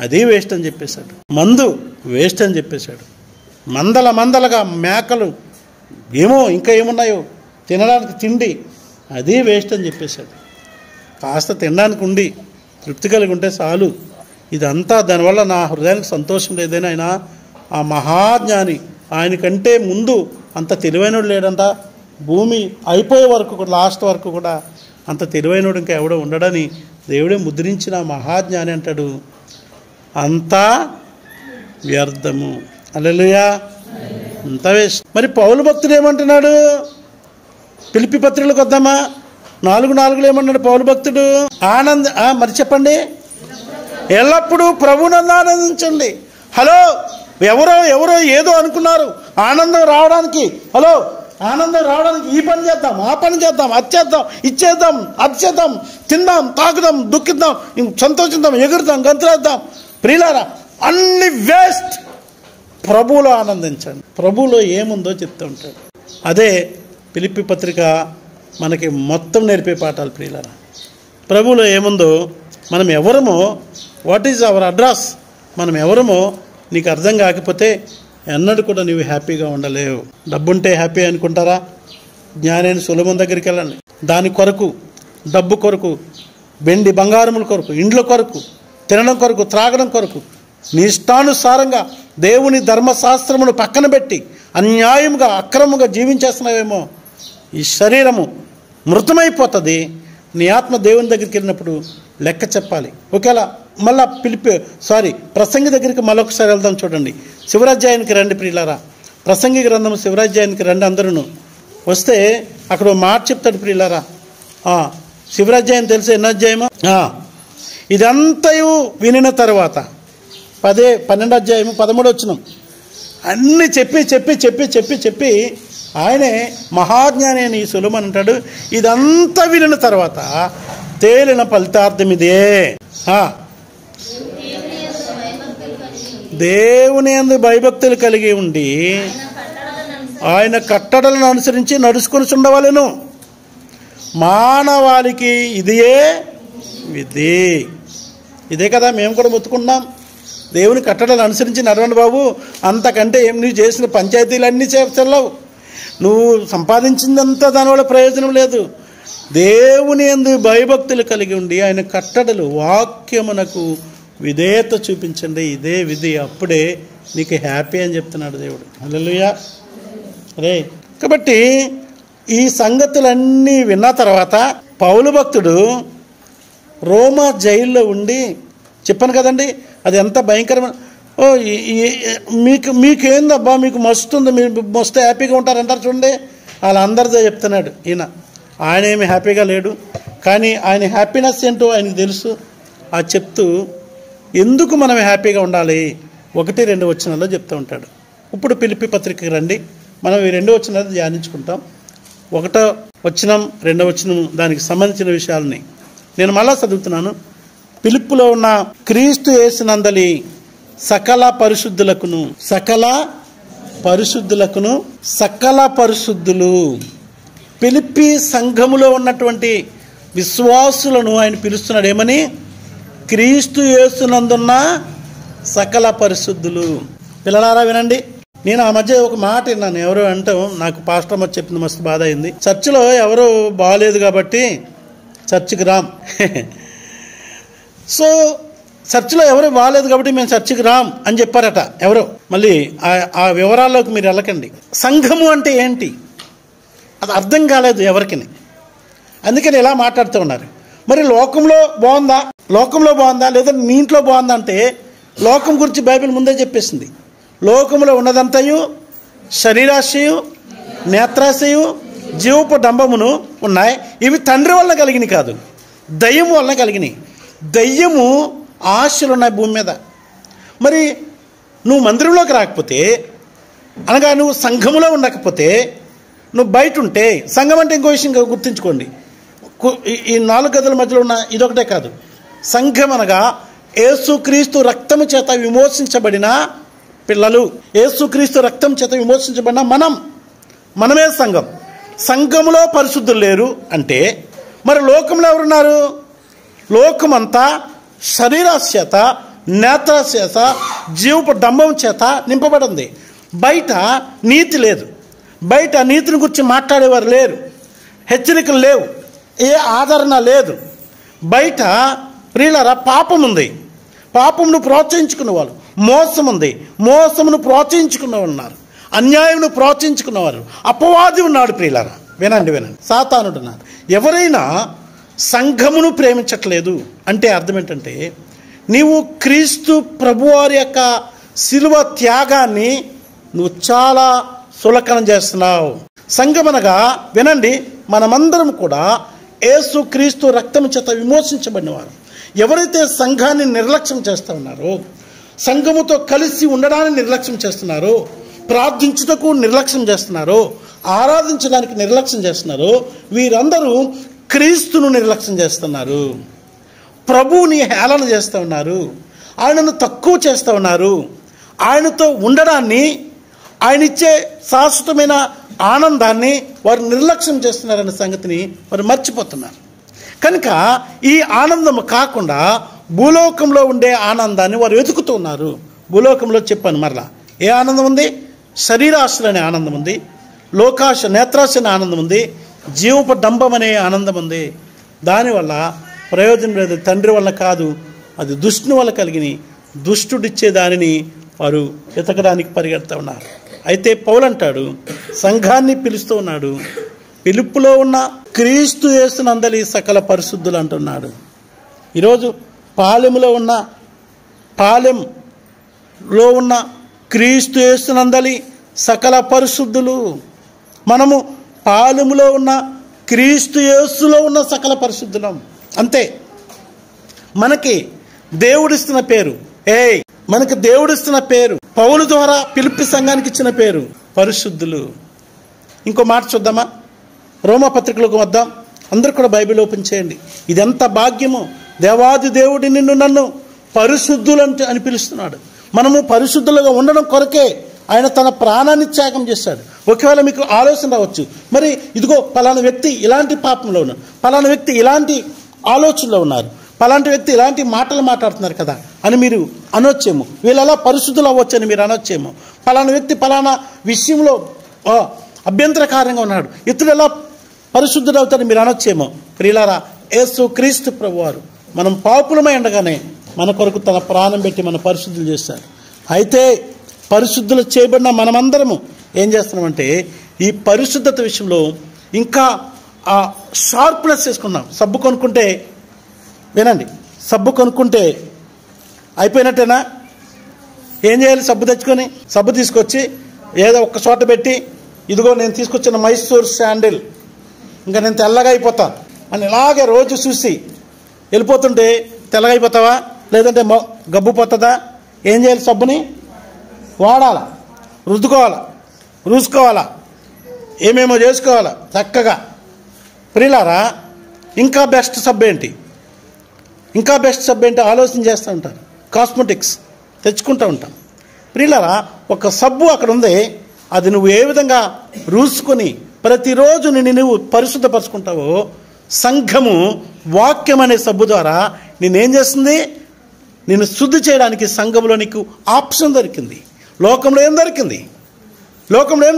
అది వేస్ట్ అని చెప్పేశాడు. మందు వేస్ట్ అని చెప్పేశాడు. మందలగా మేకలు ఏమో ఇంకా ఏమున్నాయో తినడానికి తిండి అది వేస్ట్ అని చెప్పేశాడు. కాస్త తినడానికి ఉండి తృప్తి కలిగి ఉంటే చాలు. ఇదంతా దానివల్ల నా హృదయానికి సంతోషం లేదని ఆయన ఆ మహాజ్ఞాని, ఆయనకంటే ముందు అంత తెలివైనడు లేడంట. భూమి అయిపోయే వరకు కూడా, లాస్ట్ వరకు కూడా అంత తెలివైనడు ఇంకా ఎవడో ఉండడని దేవుడే ముద్రించిన మహాజ్ఞాని అంటాడు, అంతా వ్యర్థము. హల్లెలూయా, అంతా వేస్ట్. మరి పౌలు భక్తుడు ఏమంటున్నాడు? ఫిలిప్పీ పత్రికలకు వద్దామా? 4:4 ఏమన్నాడు పౌలు భక్తుడు? మరి చెప్పండి. ఎల్లప్పుడూ ప్రభువునందు ఆనందించండి. హలో, ఎవరో ఏదో అనుకున్నారు ఆనందం రావడానికి. హలో, ఆనందం రావడానికి ఈ పని చేద్దాం, ఆ పని చేద్దాం, అది చేద్దాం, ఇచ్చేద్దాం, అది చేద్దాం, తిందాం, తాగుదాం, దుఃఖిద్దాం, సంతోషిద్దాం, ఎగురుదాం, గంతులేద్దాం. ప్రియులారా, అన్ని వేస్ట్. ప్రభువులో ఆనందించండి. ప్రభువులో ఏముందో చెప్తూ ఉంటాడు. అదే ఫిలిప్పీ పత్రిక మనకి మొత్తం నేర్పే పాఠాలు. ప్రియులారా, ప్రభువులో ఏముందో, మనం ఎవరమో, వాట్ ఈజ్ అవర్ అడ్రస్, మనం ఎవరమో నీకు అర్థం కాకపోతే ఎన్నడూ కూడా నీవు హ్యాపీగా ఉండలేవు. డబ్బుంటే హ్యాపీ అనుకుంటారా? జ్ఞానైన సొలొమోను దగ్గరికి వెళ్ళండి. దాని కొరకు, డబ్బు కొరకు, వెండి బంగారముల కొరకు, ఇండ్ల కొరకు, తినడం కొరకు, త్రాగడం కొరకు నీ ఇష్టానుసారంగా దేవుని ధర్మశాస్త్రమును పక్కన పెట్టి అన్యాయంగా అక్రమంగా జీవించేస్తున్నావేమో, ఈ శరీరము మృతమైపోతుంది. నీ ఆత్మ దేవుని దగ్గరికి వెళ్ళినప్పుడు లెక్క చెప్పాలి. ఒకేలా మళ్ళా ప్రసంగి దగ్గరికి మళ్ళొకసారి వెళ్దాం. చూడండి, శివరాజ్యానికి రండి ప్రియులారా. ప్రసంగి గ్రంథం శివరాజ్యానికి రండి. అందరూ వస్తే అక్కడ మాట చెప్తాడు ప్రియులారా. శివరాజ్యాయం తెలుసు, ఎన్నో అధ్యాయమో? ఇదంతయు వినిన తర్వాత 12వ అధ్యాయము 13వ వచనం అన్నీ చెప్పి ఆయనే మహాజ్ఞాని అని సొలొమోను అంటాడు. ఇదంతా వినిన తర్వాత తేలిన ఫలితార్థం ఇదే, దేవుని యందు భయభక్తులు కలిగి ఉండి ఆయన కట్టడలను అనుసరించి నడుచుకొని ఉండవలెను. మానవాళికి ఇదే కదా మేము కూడా మొత్తుకుంటున్నాం. దేవుని కట్టడలు అనుసరించి నడవండి బాబు, అంతకంటే ఏం నువ్వు చేసిన పంచాయతీలన్నీ చెల్లవు, నువ్వు సంపాదించిందంతా దానివల్ల ప్రయోజనం లేదు. దేవుని యందు భయభక్తులు కలిగి ఉండి ఆయన కట్టడలు వాక్యమునకు విధేయత చూపించండి, ఇదే విధి, అప్పుడే నీకు హ్యాపీ అని చెప్తున్నాడు దేవుడు. హల్లెలూయా. కాబట్టి ఈ సంగతులన్నీ విన్న తర్వాత పౌలు భక్తుడు రోమా జైల్లో ఉండి, చెప్పాను కదండి అది ఎంత భయంకరమైన, మీకేందబ్బా మీకు మస్తు ఉంది, మీరు మస్తు హ్యాపీగా ఉంటారంటారు చూడండి, వాళ్ళందరితో చెప్తున్నాడు ఈయన. ఆయన ఏమి హ్యాపీగా లేడు, కానీ ఆయన హ్యాపీనెస్ ఏంటో ఆయనకు తెలుసు. అది చెప్తూ ఎందుకు మనం హ్యాపీగా ఉండాలి 1-2 వచనాల్లో చెప్తూ ఉంటాడు. ఇప్పుడు ఫిలిప్పీ పత్రికకి రండి, మనం ఈ 2 వచనాలు ధ్యానించుకుంటాం. 1వ వచనం 2వ వచనం దానికి సంబంధించిన విషయాలని నేను మళ్ళా చదువుతున్నాను. ఫిలిప్పులో ఉన్న క్రీస్తు యేసునందలి సకల పరిశుద్ధులు ఫిలిప్పీ సంఘములో ఉన్నటువంటి విశ్వాసులను ఆయన పిలుస్తున్నాడు. ఏమని? క్రీస్తు యేసునందున్న సకల పరిశుద్ధులు. పిల్లలారా వినండి, నేను ఆ మధ్య ఒక మాట విన్నాను. ఎవరో అంటాం, నాకు పాస్టర్ అమ్మ చెప్పింది, మస్తు బాధ అయింది. చర్చిలో ఎవరో బాగాలేదు కాబట్టి చర్చికి రాం. సో చర్చిలో ఎవరు బాగాలేదు కాబట్టి మేము చర్చికి రాం అని చెప్పారట ఎవరో. మళ్ళీ ఆ వివరాల్లోకి మీరు వెళ్ళకండి. సంఘము అంటే ఏంటి అది అర్థం కాలేదు ఎవరికి, అందుకని ఇలా మాట్లాడుతూ ఉన్నారు. మరి లోకంలో బాగుందా లేదా మీ ఇంట్లో బాగుందా అంటే, లోకం గురించి బైబిల్ ముందే చెప్పేసింది. లోకంలో ఉన్నదంతయు శరీరాశయు, నేత్రాశయు, జీవపు డంబమును ఉన్నాయి. ఇవి తండ్రి వల్ల కలిగినవి కాదు, దయ్యం వలన కలిగినవి. దయ్యము ఆశలు ఉన్నాయి భూమి మీద. మరి నువ్వు మందిరంలోకి రాకపోతే, అనగా నువ్వు సంఘములో ఉండకపోతే, నువ్వు బయట ఉంటే, సంఘం అంటే ఇంకో విషయం గుర్తుంచుకోండి, ఈ 4 గదుల మధ్యలో ఉన్న ఇదొకటే కాదు. సంఘం అనగా యేసుక్రీస్తు రక్తము చేత విమోచించబడిన పిల్లలు. యేసుక్రీస్తు రక్తం చేత విమోచించబడిన మనమే సంఘం. సంఘములో పరిశుద్ధులు లేరు అంటే మరి లోకంలో ఎవరున్నారు? లోకమంతా శరీరాశ చేత, నేత్రాశ చేత, జీవపు డంబం చేత నింపబడింది. బయట నీతి లేదు. బయట నీతిని గురించి మాట్లాడేవారు లేరు. హెచ్చరికలు లేవు. ఏ ఆదరణ లేదు. బయట ప్రియులారా పాపం ఉంది. పాపమును ప్రోత్సహించుకున్న వాళ్ళు. మోసం ఉంది. మోసమును ప్రోత్సహించుకున్న ఉన్నారు. అన్యాయమును ప్రోత్సహించుకున్నవారు. అపవాది ఉన్నాడు ప్రియులారా. వినండి. సాతానుడు ఉన్నాడు. ఎవరైనా సంఘమును ప్రేమించట్లేదు అంటే అర్థం ఏంటంటే నీవు క్రీస్తు ప్రభువారి యొక్క శిలువ త్యాగాన్ని నువ్వు చాలా సులకనం చేస్తున్నావు. సంఘం అనగా వినండి, మనమందరం కూడా యేసు క్రీస్తు రక్తం చేత విమోచించబడినవారు. ఎవరైతే సంఘాన్ని నిర్లక్ష్యం చేస్తూ ఉన్నారో, సంఘముతో కలిసి ఉండడానికి నిర్లక్ష్యం చేస్తున్నారో, ప్రార్థించుటకు నిర్లక్ష్యం చేస్తున్నారో, ఆరాధించడానికి నిర్లక్ష్యం చేస్తున్నారో, వీరందరూ క్రీస్తును నిర్లక్ష్యం చేస్తున్నారు. ప్రభువుని హేళన చేస్తూ ఉన్నారు. ఆయనను తక్కువ చేస్తూ ఉన్నారు. ఆయనతో ఉండడాన్ని, ఆయన ఇచ్చే శాశ్వతమైన ఆనందాన్ని వారు నిర్లక్ష్యం చేస్తున్నారనే సంగతిని వారు మర్చిపోతున్నారు. కనుక ఈ ఆనందం కాకుండా భూలోకంలో ఉండే ఆనందాన్ని వారు వెతుకుతూ ఉన్నారు. భూలోకంలో చెప్పాను మరలా ఏ ఆనందం ఉంది? శరీరాశలు అనే ఆనందం ఉంది. లోకాశ, నేత్రాశ అనే ఆనందం ఉంది. జీవపు డంబం అనే ఆనందం ఉంది. దానివల్ల ప్రయోజనం లేదు. తండ్రి వల్ల కాదు, అది దుష్టుని వల్ల కలిగిన దుష్టుడిచ్చే దానిని వారు వెతకడానికి పరిగెడుతూ ఉన్నారు. అయితే పౌలు అంటాడు, సంఘాన్ని పిలుస్తూ ఉన్నాడు, పిలుపులో ఉన్న క్రీస్తు యేసునందలి సకల పరిశుద్ధులు అంటున్నాడు. ఈరోజు పాలెంలో ఉన్న క్రీస్తు యేసునందలి సకల పరిశుద్ధులు. మనము పాలెములో ఉన్న క్రీస్తు యేసులో ఉన్న సకల పరిశుద్ధులం. అంతే. మనకి దేవుడిస్తున్న పేరు మనకి దేవుడిస్తున్న పేరు పౌలు ద్వారా పిలుపు సంఘానికి ఇచ్చిన పేరు పరిశుద్ధులు. ఇంకో మాట చూద్దామా? రోమపత్రికలకు వద్దాం. అందరూ కూడా బైబిల్ ఓపెన్ చేయండి. ఇదెంత భాగ్యమో! దేవాది దేవుడి నన్ను పరిశుద్ధులు అని పిలుస్తున్నాడు. మనము పరిశుద్ధులుగా ఉండడం కొరకే ఆయన తన ప్రాణాన్ని త్యాగం చేశాడు. ఒకవేళ మీకు ఆలోచన రావచ్చు, మరి ఇదిగో పలానా వ్యక్తి ఇలాంటి పాపంలో ఉన్నారు, పలానా వ్యక్తి ఇలాంటి ఆలోచనలో ఉన్నారు, పలాంటి వ్యక్తి ఇలాంటి మాటలు మాట్లాడుతున్నారు కదా అని మీరు అనొచ్చేమో. వీళ్ళు ఎలా పరిశుద్ధులు అవ్వచ్చు అని మీరు అనొచ్చేమో. పలానా వ్యక్తి పలానా విషయంలో అభ్యంతరకారంగా ఉన్నాడు, ఇతడు ఎలా పరిశుద్ధుడు అవుతాడని మీరు అనొచ్చేమో. ప్రియులారా, యేసు క్రీస్తు ప్రభువారు మనం పాపులమై ఉండగానే మన కొరకు తన ప్రాణం పెట్టి మన పరిశుద్ధులు చేశాడు. అయితే పరిశుద్ధులు చేయబడిన మనమందరము ఏం చేస్తున్నామంటే ఈ పరిశుద్ధత విషయంలో ఇంకా షార్ప్నెస్ చేసుకున్నాం. సబ్బు కొనుక్కుంటే వినండి, సబ్బు కొనుక్కుంటే అయిపోయినట్టేనా? ఏం చేయాలి? సబ్బు తెచ్చుకొని సబ్బు తీసుకొచ్చి ఏదో ఒక్క చోట పెట్టి, ఇదిగో నేను తీసుకొచ్చిన మైసూర్ శాండిల్, ఇంకా నేను తెల్లగా అయిపోతాను అని ఇలాగే రోజు చూసి వెళ్ళిపోతుంటే తెల్లగా అయిపోతావా? లేదంటే గబ్బు పోతుందా? ఏం చేయాలి? సబ్బుని వాడాలా, రుద్దుకోవాలా, రూసుకోవాలా, ఏమేమో చేసుకోవాలా చక్కగా. ప్రియులారా, ఇంకా బెస్ట్ సబ్బు ఏంటి ఆలోచన చేస్తూ ఉంటారు. కాస్మెటిక్స్ తెచ్చుకుంటూ ఉంటాం. ప్రియులారా, ఒక సబ్బు అక్కడ ఉంది, అది నువ్వు ఏ విధంగా రూసుకొని ప్రతిరోజు నువ్వు పరిశుద్ధపరుచుకుంటావో, సంఘము వాక్యం అనే సబ్బు ద్వారా నేనేం చేస్తుంది? నేను శుద్ధి చేయడానికి సంఘంలో నీకు ఆప్షన్ దొరికింది. లోకంలో ఏం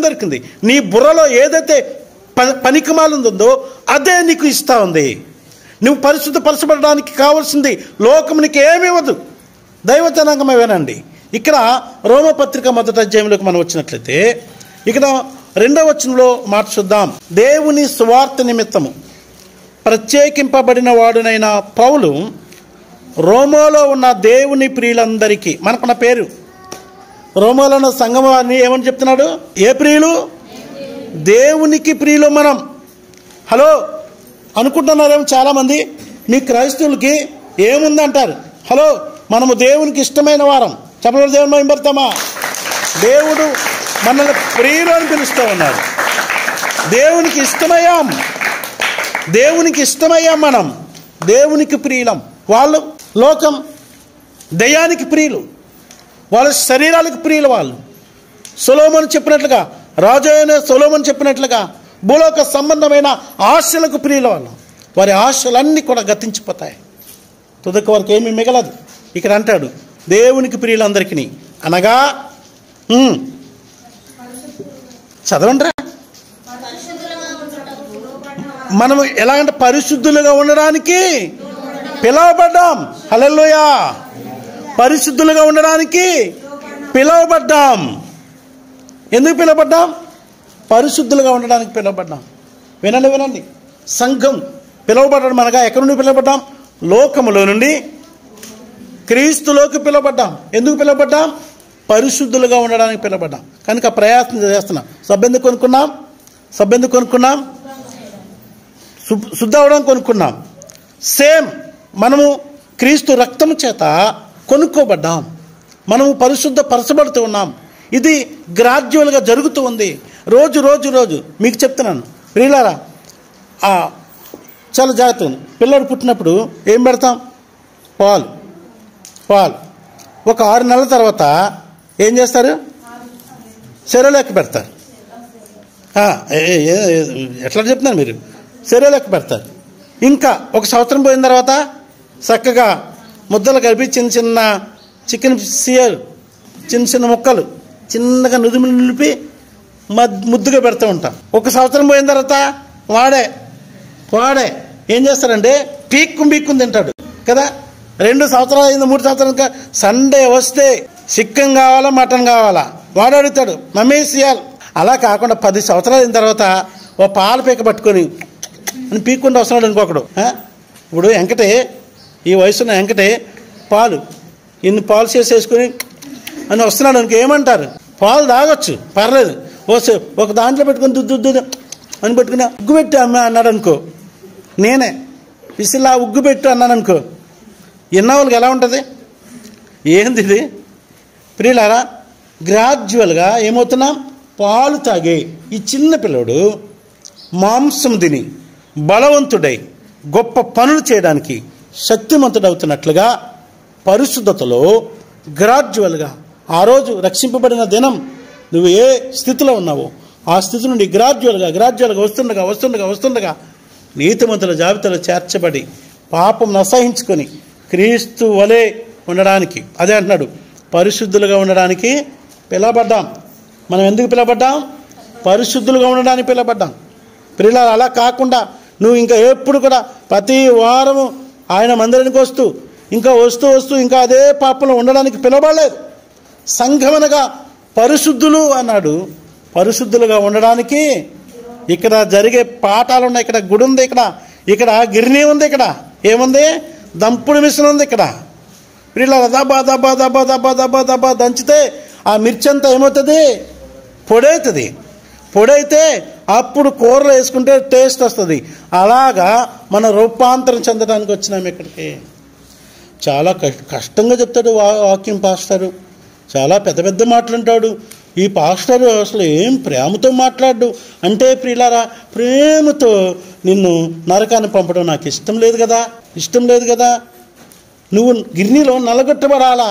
దొరికింది? నీ బుర్రలో ఏదైతే పనికిమాలిందో అదే నీకు ఇస్తా ఉంది. నువ్వు పరిశుద్ధపరచబడడానికి కావాల్సింది లోకం నీకు ఏమి ఇవ్వదు. దైవజనాంగమే వినండి. ఇక్కడ రోమపత్రిక 1వ అధ్యాయంలోకి మనం వచ్చినట్లయితే ఇక్కడ 2వ వచనంలో మాట చూద్దాం. దేవుని సువార్త నిమిత్తము ప్రత్యేకింపబడిన వాడునైన పౌలు రోమాలో ఉన్న దేవుని ప్రియులందరికీ, మనకున్న పేరు రోమాలో ఉన్న సంఘం వారిని ఏమని చెప్తున్నాడు? ఏ ప్రియులు? దేవునికి ప్రియులు మనం. హలో అనుకుంటున్నారేమో చాలామంది, మీ క్రైస్తవులకి ఏముంది అంటారు. హలో, మనము దేవునికి ఇష్టమైన వారం. చెప్పలేదు, దేవుని మహిమపడతామా? దేవుడు మనల్ని ప్రియులు అని పిలుస్తూ ఉన్నారు. దేవునికి ఇష్టమయ్యాం. దేవునికి ఇష్టమయ్యాం మనం, దేవునికి ప్రియులం. వాళ్ళు లోకం దయ్యానికి ప్రియులు, వాళ్ళ శరీరాలకు ప్రియులు. వాళ్ళు సొలొమోను చెప్పినట్లుగా, రాజు అయిన సొలొమోను చెప్పినట్లుగా భూలోక సంబంధమైన ఆశలకు ప్రియులు. వాళ్ళు వారి ఆశలన్నీ కూడా గతించిపోతాయి, తుదకు వారికి ఏమీ మిగలదు. ఇక్కడ అంటాడు దేవునికి ప్రియులందరికీ అనగా చదవండిరా. మనం ఎలాగంటే పరిశుద్ధులుగా ఉండడానికి పిలువబడ్డాం. హల్లెలూయా. పరిశుద్ధులుగా ఉండడానికి పిలువబడ్డాం. ఎందుకు పిలువబడ్డాం? పరిశుద్ధులుగా ఉండడానికి పిలువబడ్డాం. వినండి వినండి, సంఘం పిలువబడ్డాం అనగా ఎక్కడి నుండి పిలువబడ్డాం? లోకములో నుండి క్రీస్తులోకి పిలువబడ్డాం. ఎందుకు పిలువబడ్డాం? పరిశుద్ధులుగా ఉండడానికి పిలువబడ్డాం. కనుక ప్రయాసం చేస్తున్నాం. సబ్బెందుకు కొనుక్కున్నాం? సబ్బెందుకు కొనుక్కున్నాం? శుద్ధ అవడానికి కొనుక్కున్నాం. సేమ్ మనము క్రీస్తు రక్తము చేత కొనుక్కోబడ్డాం. మనము పరిశుద్ధ పరచబడుతూ ఉన్నాం. ఇది గ్రాడ్యువల్గా జరుగుతూ ఉంది. రోజు రోజు రోజు మీకు చెప్తున్నాను ప్రియులారా, చాలా జాగ్రత్త. పిల్లడు పుట్టినప్పుడు ఏం పెడతాం? పాలు. ఒక 6 నెలల తర్వాత ఏం చేస్తారు? సెరవులెక్క పెడతారు. ఎట్లా చెప్తున్నారు మీరు? సెరవులెక్క పెడతారు. ఇంకా 1 సంవత్సరం పోయిన తర్వాత చక్కగా ముద్దలు కలిపి చిన్న చిన్న చికెన్ సీయలు, చిన్న చిన్న ముక్కలు చిన్నగా నిలిపి ముద్దుగా పెడుతూ ఉంటాం. 1 సంవత్సరం పోయిన తర్వాత వాడే ఏం చేస్తారంటే పీక్కుని తింటాడు కదా. 2 సంవత్సరాలు అయింది, 3 సంవత్సరాలు సండే వస్తే చికెన్ కావాలా మటన్ కావాలా వాడు అడుగుతాడు, మమ్మీ సీయాలి. అలా కాకుండా 10 సంవత్సరాలు అయిన తర్వాత ఓ పాల పీక పట్టుకొని అని పీక్కుంటూ వస్తున్నాడు ఇంకొకడు. ఇప్పుడు వెంకటే, ఈ వయసున్న వెంకటే ఇన్ని పాలు చేసేసుకొని అని వస్తున్నాడు అనుకో, ఏమంటారు? పాలు తాగొచ్చు, పర్లేదు. ఒక దాంట్లో పెట్టుకొని దుద్దు అని పెట్టుకుని ఉగ్గు పెట్టి అమ్మ అన్నాడు అనుకో, నేనే విసిలా ఉగ్గు పెట్టు అన్నాను అనుకో, ఎన్న వాళ్ళకి ఎలా ఉంటుంది? ఏంది ఇది ప్రియులారా? గ్రాడ్యువల్గా ఏమవుతున్నాం? పాలు తాగే ఈ చిన్న పిల్లడు మాంసం తిని బలవంతుడై గొప్ప పనులు చేయడానికి శక్తిమంతుడవుతున్నట్లుగా పరిశుద్ధతలో గ్రాడ్యువల్గా ఆ రోజు రక్షింపబడిన దినం నువ్వు ఏ స్థితిలో ఉన్నావో ఆ స్థితి నుండి గ్రాడ్యువల్గా వస్తుండగా నీతిమంతుల జాబితాలో చేర్చబడి పాపం అసహించుకొని క్రీస్తు వలె ఉండడానికి, అదే అంటున్నాడు, పరిశుద్ధులుగా ఉండడానికి పిలవబడ్డాం. మనం ఎందుకు పిలవబడ్డాం? పరిశుద్ధులుగా ఉండడానికి పిలవబడ్డాం. పిల్లలు అలా కాకుండా నువ్వు ఇంకా ఎప్పుడు కూడా ప్రతి వారము ఆయన మందిరానికి వస్తూ ఇంకా అదే పాపంలో ఉండడానికి పిలవబడలేదు. సంఘమనగా పరిశుద్ధులు అన్నాడు. పరిశుద్ధులుగా ఉండడానికి ఇక్కడ జరిగే పాఠాలు ఉన్నాయి. ఇక్కడ గుడి ఉంది, ఇక్కడ గిర్నీ ఉంది, ఇక్కడ ఏముంది? దంపుడు మిషన్ ఉంది. ఇక్కడ వీళ్ళ దబా దబా దబా దబా దబా దబా దంచితే ఆ మిర్చి అంతా ఏమవుతుంది? పొడైతే అప్పుడు కూరలో వేసుకుంటే టేస్ట్ వస్తుంది. అలాగా మన రూపాంతరం చెందడానికి వచ్చినాం ఇక్కడికి. చాలా కష్టంగా చెప్తాడు వాక్యం పాస్టరు, చాలా పెద్ద పెద్ద మాటలు అంటాడు. ఈ పాస్టరు అసలు ఏం ప్రేమతో మాట్లాడు అంటే, ప్రియులారా, ప్రేమతో నిన్ను నరకాన్ని పంపడం నాకు ఇష్టం లేదు కదా. నువ్వు గిర్నీలో నలగొట్టబడాలా.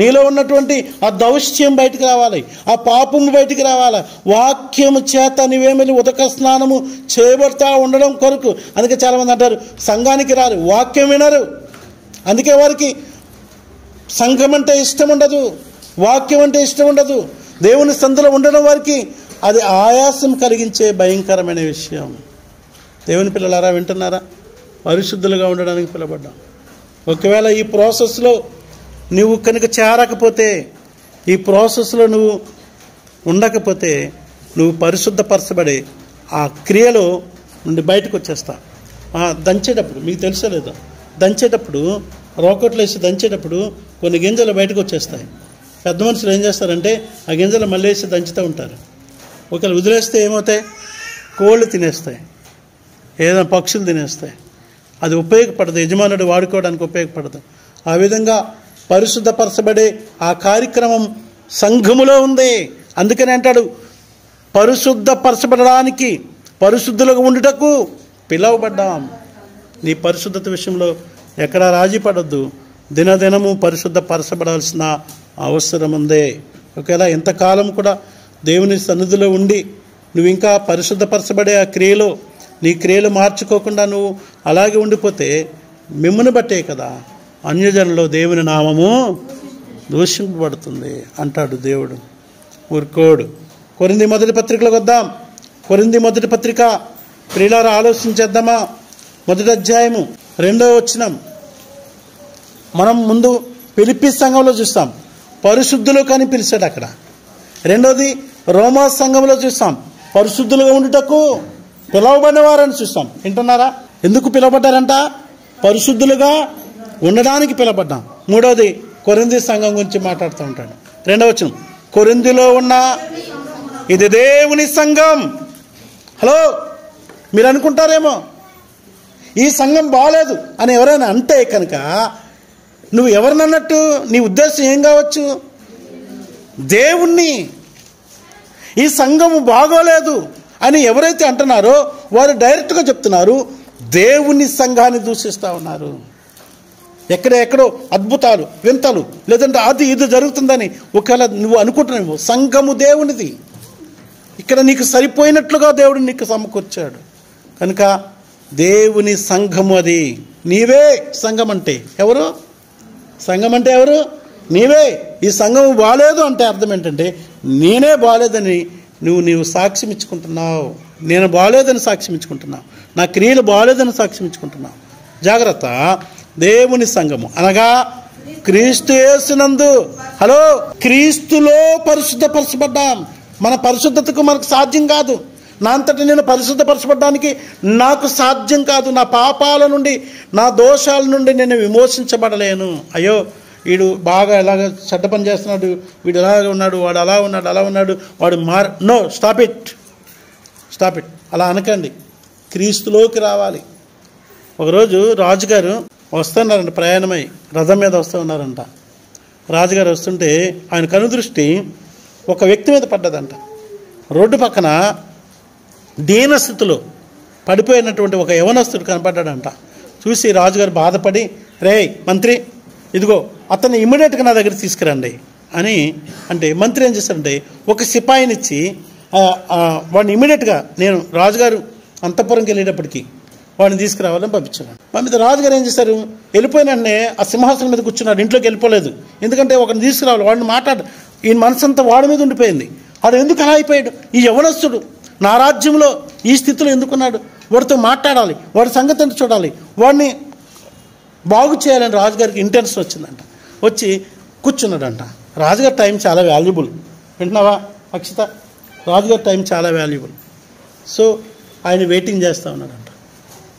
నీలో ఉన్నటువంటి ఆ దౌష్ట్యం బయటికి రావాలి, ఆ పాపము బయటికి రావాలి. వాక్యము చేత నీవేమీ ఉదక స్నానము చేయబడతా ఉండడం కొరకు. అందుకే చాలామంది అంటారు సంఘానికి రారు, వాక్యం వినరు. అందుకే వారికి సంఘం అంటే ఇష్టం ఉండదు, వాక్యం అంటే ఇష్టం ఉండదు. దేవుని సందులో ఉండడం వారికి అది ఆయాసం కలిగించే భయంకరమైన విషయం. దేవుని పిల్లలారా, వింటున్నారా? పరిశుద్ధులుగా ఉండడానికి పిలవబడ్డాం. ఒకవేళ ఈ ప్రాసెస్లో నువ్వు కనుక చేరకపోతే, ఈ ప్రాసెస్లో నువ్వు ఉండకపోతే, నువ్వు పరిశుద్ధపరచబడి ఆ క్రియలో నుండి బయటకు వచ్చేస్తావు. దంచేటప్పుడు మీకు తెలుసలేదు, దంచేటప్పుడు రోకట్లు వేసి దంచేటప్పుడు కొన్ని గింజలు బయటకు వచ్చేస్తాయి. పెద్ద మనుషులు ఏం చేస్తారంటే ఆ గింజలు మళ్ళీ వేసి దంచుతూ ఉంటారు. ఒకవేళ వదిలేస్తే ఏమవుతాయి? కోళ్ళు తినేస్తాయి, ఏదైనా పక్షులు తినేస్తాయి. అది ఉపయోగపడదు, యజమానుడు వాడుకోవడానికి ఉపయోగపడదు. ఆ విధంగా పరిశుద్ధపరచబడే ఆ కార్యక్రమం సంఘములో ఉంది. అందుకని అంటాడు పరిశుద్ధపరచబడడానికి, పరిశుద్ధులుగా ఉండుటకు పిలువబడ్డాం. నీ పరిశుద్ధత విషయంలో ఎక్కడా రాజీ పడొద్దు. దినదినము పరిశుద్ధపరచబడాల్సిన అవసరం ఉందే. ఒకవేళ ఎంతకాలం కూడా దేవుని సన్నిధిలో ఉండి నువ్వు ఇంకా పరిశుద్ధపరచబడే ఆ క్రియలో నీ క్రియలు మార్చుకోకుండా నువ్వు అలాగే ఉండిపోతే మిమ్మును బట్టే కదా అన్యజనులో దేవుని నామము దూషింపబడుతుంది అంటాడు దేవుడు. ఊరుకోడు. కొరింథీ మొదటి పత్రికలోకి వద్దాం. కొరింథీ మొదటి పత్రిక ప్రియులారా ఆలోచించేద్దామా? 1వ అధ్యాయము 2వ వచనం. మనం ముందు ఫిలిప్పీ సంఘంలో చూస్తాం, పరిశుద్ధులు కానీ పిలిచాడు అక్కడ. రెండోది రోమా సంఘంలో చూస్తాం, పరిశుద్ధులుగా ఉండుటకు పిలువబడిన వారని చూస్తాం. వింటున్నారా? ఎందుకు పిలువబడ్డారంట? పరిశుద్ధులుగా ఉండడానికి పిలువబడ్డాం. మూడోది కొరింథీ సంఘం గురించి మాట్లాడుతూ ఉంటాడు. 2వ వచనం, కొరింథీలో ఉన్న ఇది దేవుని సంఘం. హలో, మీరు అనుకుంటారేమో ఈ సంఘం బాగలేదు అని ఎవరైనా అంటే కనుక నువ్వు ఎవరినన్నట్టు? నీ ఉద్దేశం ఏం కావచ్చు? దేవుణ్ణి. ఈ సంఘము బాగోలేదు అని ఎవరైతే అంటున్నారో వారు డైరెక్ట్గా చెప్తున్నారు, దేవుని సంఘాన్ని దూషిస్తూ ఉన్నారు. ఎక్కడో అద్భుతాలు వింతలు లేదంటే అది ఇది జరుగుతుందని ఒకవేళ నువ్వు అనుకుంటున్నావు. సంఘము దేవునిది. ఇక్కడ నీకు సరిపోయినట్లుగా దేవుడు నీకు సమకూర్చాడు కనుక దేవుని సంఘము అది. నీవే సంఘం అంటే ఎవరు? సంఘం అంటే ఎవరు? నీవే. ఈ సంఘము బాలేదు అంటే అర్థం ఏంటంటే నేనే బాలేదని నీవు సాక్ష్యం ఇచ్చుకుంటున్నావు. నేను బాలేదని సాక్ష్యం ఇచ్చుకుంటున్నావు. నా క్రియలు బాలేదని సాక్ష్యం ఇచ్చుకుంటున్నావు. జాగ్రత్త. దేవుని సంఘము అనగా క్రీస్తు యేసునందు. హలో, క్రీస్తులో పరిశుద్ధపరచబడ్డాం. మన పరిశుద్ధతకు మనకు సాధ్యం కాదు. నా అంతటి నేను పరిశుద్ధపరచబడ్డానికి నాకు సాధ్యం కాదు. నా పాపాల నుండి నా దోషాల నుండి నేను విమోచించబడలేను. అయ్యో వీడు బాగా ఎలాగ చెడ్డ పని చేస్తున్నాడు, వీడు ఎలాగ ఉన్నాడు, వాడు అలా ఉన్నాడు, వాడు నో, స్టాప్ ఇట్. అలా అనకండి. క్రీస్తులోకి రావాలి. ఒకరోజు రాజుగారు వస్తున్నారంట, ప్రయాణమై రథం మీద వస్తూ ఉన్నారంట. రాజుగారు వస్తుంటే ఆయన కనుదృష్టి ఒక వ్యక్తి మీద పడ్డదంట. రోడ్డు పక్కన దీనస్థితిలో పడిపోయినటువంటి ఒక యవనస్తుడు కనపడ్డాడంట. చూసి రాజుగారు బాధపడి, రే మంత్రి, ఇదిగో అతన్ని ఇమ్మీడియట్గా నా దగ్గర తీసుకురండి అని అంటే మంత్రి ఏం చేశారంటే ఒక సిపాయినిచ్చి వాడిని ఇమ్మీడియట్గా నేను రాజుగారు అంతఃపురంకి వెళ్ళేటప్పటికి వాడిని తీసుకురావాలని పంపించాను. మీద రాజుగారు ఏం చేశారు? వెళ్ళిపోయిననే ఆ సింహాసనం మీద కూర్చున్నాడు. ఇంట్లోకి వెళ్ళిపోలేదు. ఎందుకంటే ఒకరిని తీసుకురావాలి. వాడిని ఈయన మనసంతా వాడి మీద ఉండిపోయింది. వాడు ఎందుకు అలా అయిపోయాడు? ఈ యవనస్తుడు నా రాజ్యంలో ఈ స్థితిలో ఎందుకున్నాడు? వాడితో మాట్లాడాలి, వాడి సంగతి అంతా చూడాలి, వాడిని బాగు చేయాలని రాజుగారికి ఇంటెన్షన్ వచ్చిందంట. వచ్చి కూర్చున్నాడంట. రాజుగారి టైం చాలా వాల్యుబుల్. వింటున్నావా అక్షిత? రాజుగారి టైం చాలా వాల్యుబుల్. సో ఆయన వెయిటింగ్ చేస్తూ ఉన్నాడంట.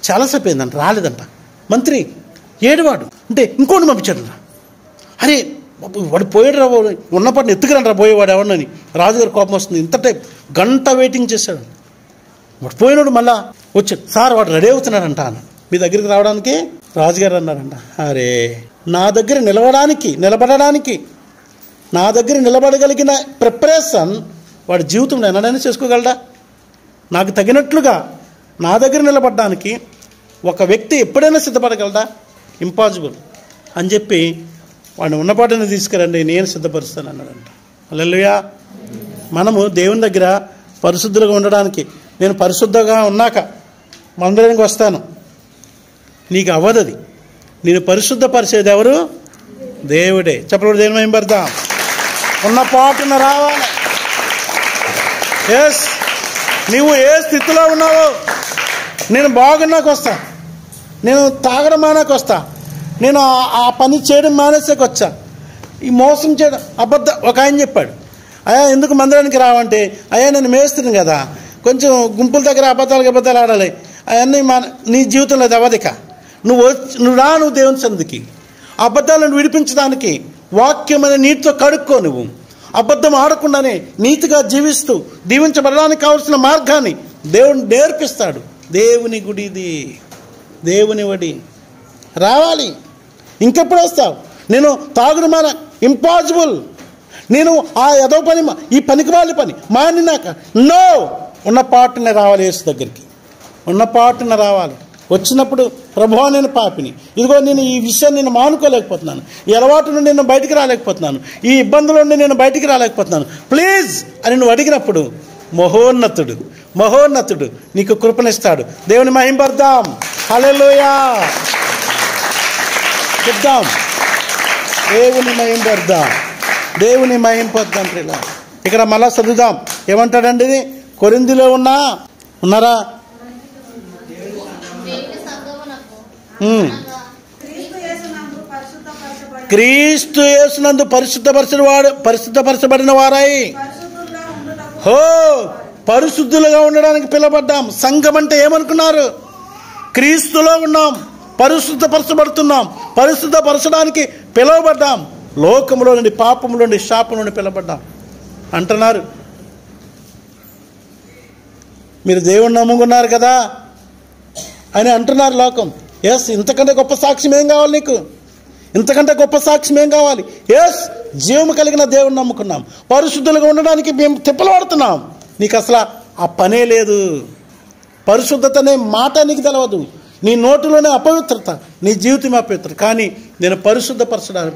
చాలాసేపు అయిందంట, రాలేదంట. మంత్రి ఏడువాడు అంటే ఇంకోటి పంపించాడంట. అరే వాడు పోయాడు రా, ఉన్నపాటిని ఎత్తుకురండి రా పోయేవాడు ఎవరినని. రాజుగారి కోపం వస్తుంది. ఇంత టైం గంట వెయిటింగ్ చేశాడు. వాడు పోయినాడు. మళ్ళా వచ్చాడు. సార్ వాడు రెడీ అవుతున్నాడంట అన్న మీ దగ్గరికి రావడానికి. రాజుగారు అన్నారంట, అరే నా దగ్గర నిలబడడానికి నా దగ్గర నిలబడగలిగిన ప్రిపరేషన్ వాడి జీవితంలో ఎన్నడైనా చేసుకోగలడా? నాకు తగినట్లుగా నా దగ్గర నిలబడడానికి ఒక వ్యక్తి ఎప్పుడైనా సిద్ధపడగలడా? ఇంపాసిబుల్ అని చెప్పి వాడిని ఉన్నపాటిని తీసుకురండి, నేను సిద్ధపరుస్తాను అన్నాడంట. హల్లెలూయా. మనము దేవుని దగ్గర పరిశుద్ధులుగా ఉండడానికి నేను పరిశుద్ధంగా ఉన్నాక మందిరానికి వస్తాను. నీకు అవ్వదది. నేను పరిశుద్ధపరిచేది ఎవరు? దేవుడే. చెప్పడు దేవుని మహిమపడదాం. ఉన్న పాటున రావాలి. ఎస్, నీవు ఏ స్థితిలో ఉన్నావో నేను బాగున్నాక వస్తా, నేను తాగడం మానాక వస్తా, నేను ఆ పని చేయడం మానేసాక వచ్చా, ఈ మోసం చేయడం ఒక ఆయన చెప్పాడు, అయ్యా ఎందుకు మందిరానికి రావంటే, అయ్యా నేను మేస్తున్నాను కదా, కొంచెం గుంపుల దగ్గర అబద్ధాలు ఆడాలి, అవన్నీ నీ జీవితంలో అది అవ్వదిక. నువ్వు దేవుని సన్నిధికి అబద్ధాలను విడిపించడానికి వాక్యం అనే నీటితో కడుక్కో. నువ్వు అబద్ధం ఆడకుండానే నీతిగా జీవిస్తూ దీవించబడడానికి కావలసిన మార్గాన్ని దేవుడు నేర్పిస్తాడు. దేవుని గుడి ఇది, దేవుని వడి. రావాలి. ఇంకెప్పుడు వస్తావు? నేను తాగుడు మాన ఇంపాసిబుల్, నేను ఆ ఏదో పని ఈ పనికి వాళ్ళ పని మానినాక నో, ఉన్న పాటనే రావాలి యేసు దగ్గరికి. ఉన్నపాటున రావాలి. వచ్చినప్పుడు ప్రభువా నేను పాపిని, ఇదిగో నేను ఈ విషయాన్ని నేను మానుకోలేకపోతున్నాను, ఈ అలవాటు నుండి నేను బయటికి రాలేకపోతున్నాను, ఈ ఇబ్బందుల నుండి నేను బయటికి రాలేకపోతున్నాను, ప్లీజ్ అని నువ్వు అడిగినప్పుడు మహోన్నతుడు నీకు కృపనిస్తాడు. దేవుని మహింపర్దాం. హల్లెలూయా చెప్దాం. దేవుని మహింపర్దాం. ఇక్కడ మళ్ళా చదువుదాం. ఏమంటాడండి ఇది? కొరింథీలో ఉన్నారా? క్రీస్తు యేసునందు పరిశుద్ధపరచబడిన వారై పరిశుద్ధులుగా ఉండడానికి పిలవబడ్డాం. సంఘం అంటే ఏమనుకున్నారు? క్రీస్తులో ఉన్నాం, పరిశుద్ధపరచబడుతున్నాం, పరిశుద్ధపరచడానికి పిలువబడ్డాం. లోకంలో నుండి, పాపంలో నుండి, శాపం నుండి పిలవబడ్డాం అంటున్నారు. మీరు దేవుణ్ణి నమ్ముకున్నారు కదా అని అంటున్నారు లోకం. ఎస్, ఇంతకంటే గొప్ప సాక్ష్యం ఏం కావాలి నీకు? ఇంతకంటే గొప్ప సాక్ష్యం ఏం కావాలి? ఎస్, జీవము కలిగిన దేవుణ్ణి నమ్ముకున్నాం, పరిశుద్ధులుగా ఉండడానికి మేము తిప్పలు పడుతున్నాం. నీకు అసలు ఆ పనే లేదు. పరిశుద్ధత అనే మాట నీకు తెలవదు. నీ నోటిలోనే అపవిత్రత, నీ జీవితం అపవిత్రత. కానీ నేను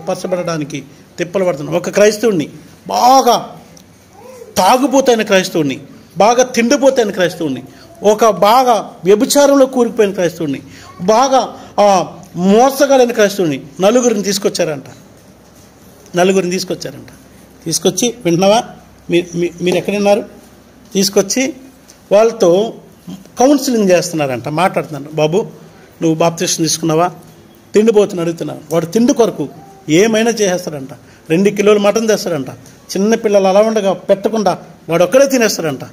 పరచబడడానికి తిప్పలు పడుతున్నాను. ఒక క్రైస్తవుడిని, బాగా తాగుపోతైన క్రైస్తవుడిని, బాగా తిండిపోతైన క్రైస్తవుడిని, బాగా వ్యభిచారంలో కూరుకుపోయిన క్రైస్తవుడిని, బాగా మోసగాడైన క్రైస్తవుడిని నలుగురిని తీసుకొచ్చారంట. తీసుకొచ్చి వింటున్నావా? మీరు ఎక్కడున్నారు? తీసుకొచ్చి వాళ్ళతో కౌన్సిలింగ్ చేస్తున్నారంట, మాట్లాడుతున్నారు. బాబు, నువ్వు బాప్తిస్మం తీసుకున్నావా? తిండిపోతుని అడుగుతున్నావు. వాడు తిండి కొరకు ఏమైనా చేసేస్తాడంట. 2 కిలోలు మటన్ తెస్తాడంట. చిన్నపిల్లలు అలా ఉండగా పెట్టకుండా వాడు ఒక్కడే తినేస్తాడంట.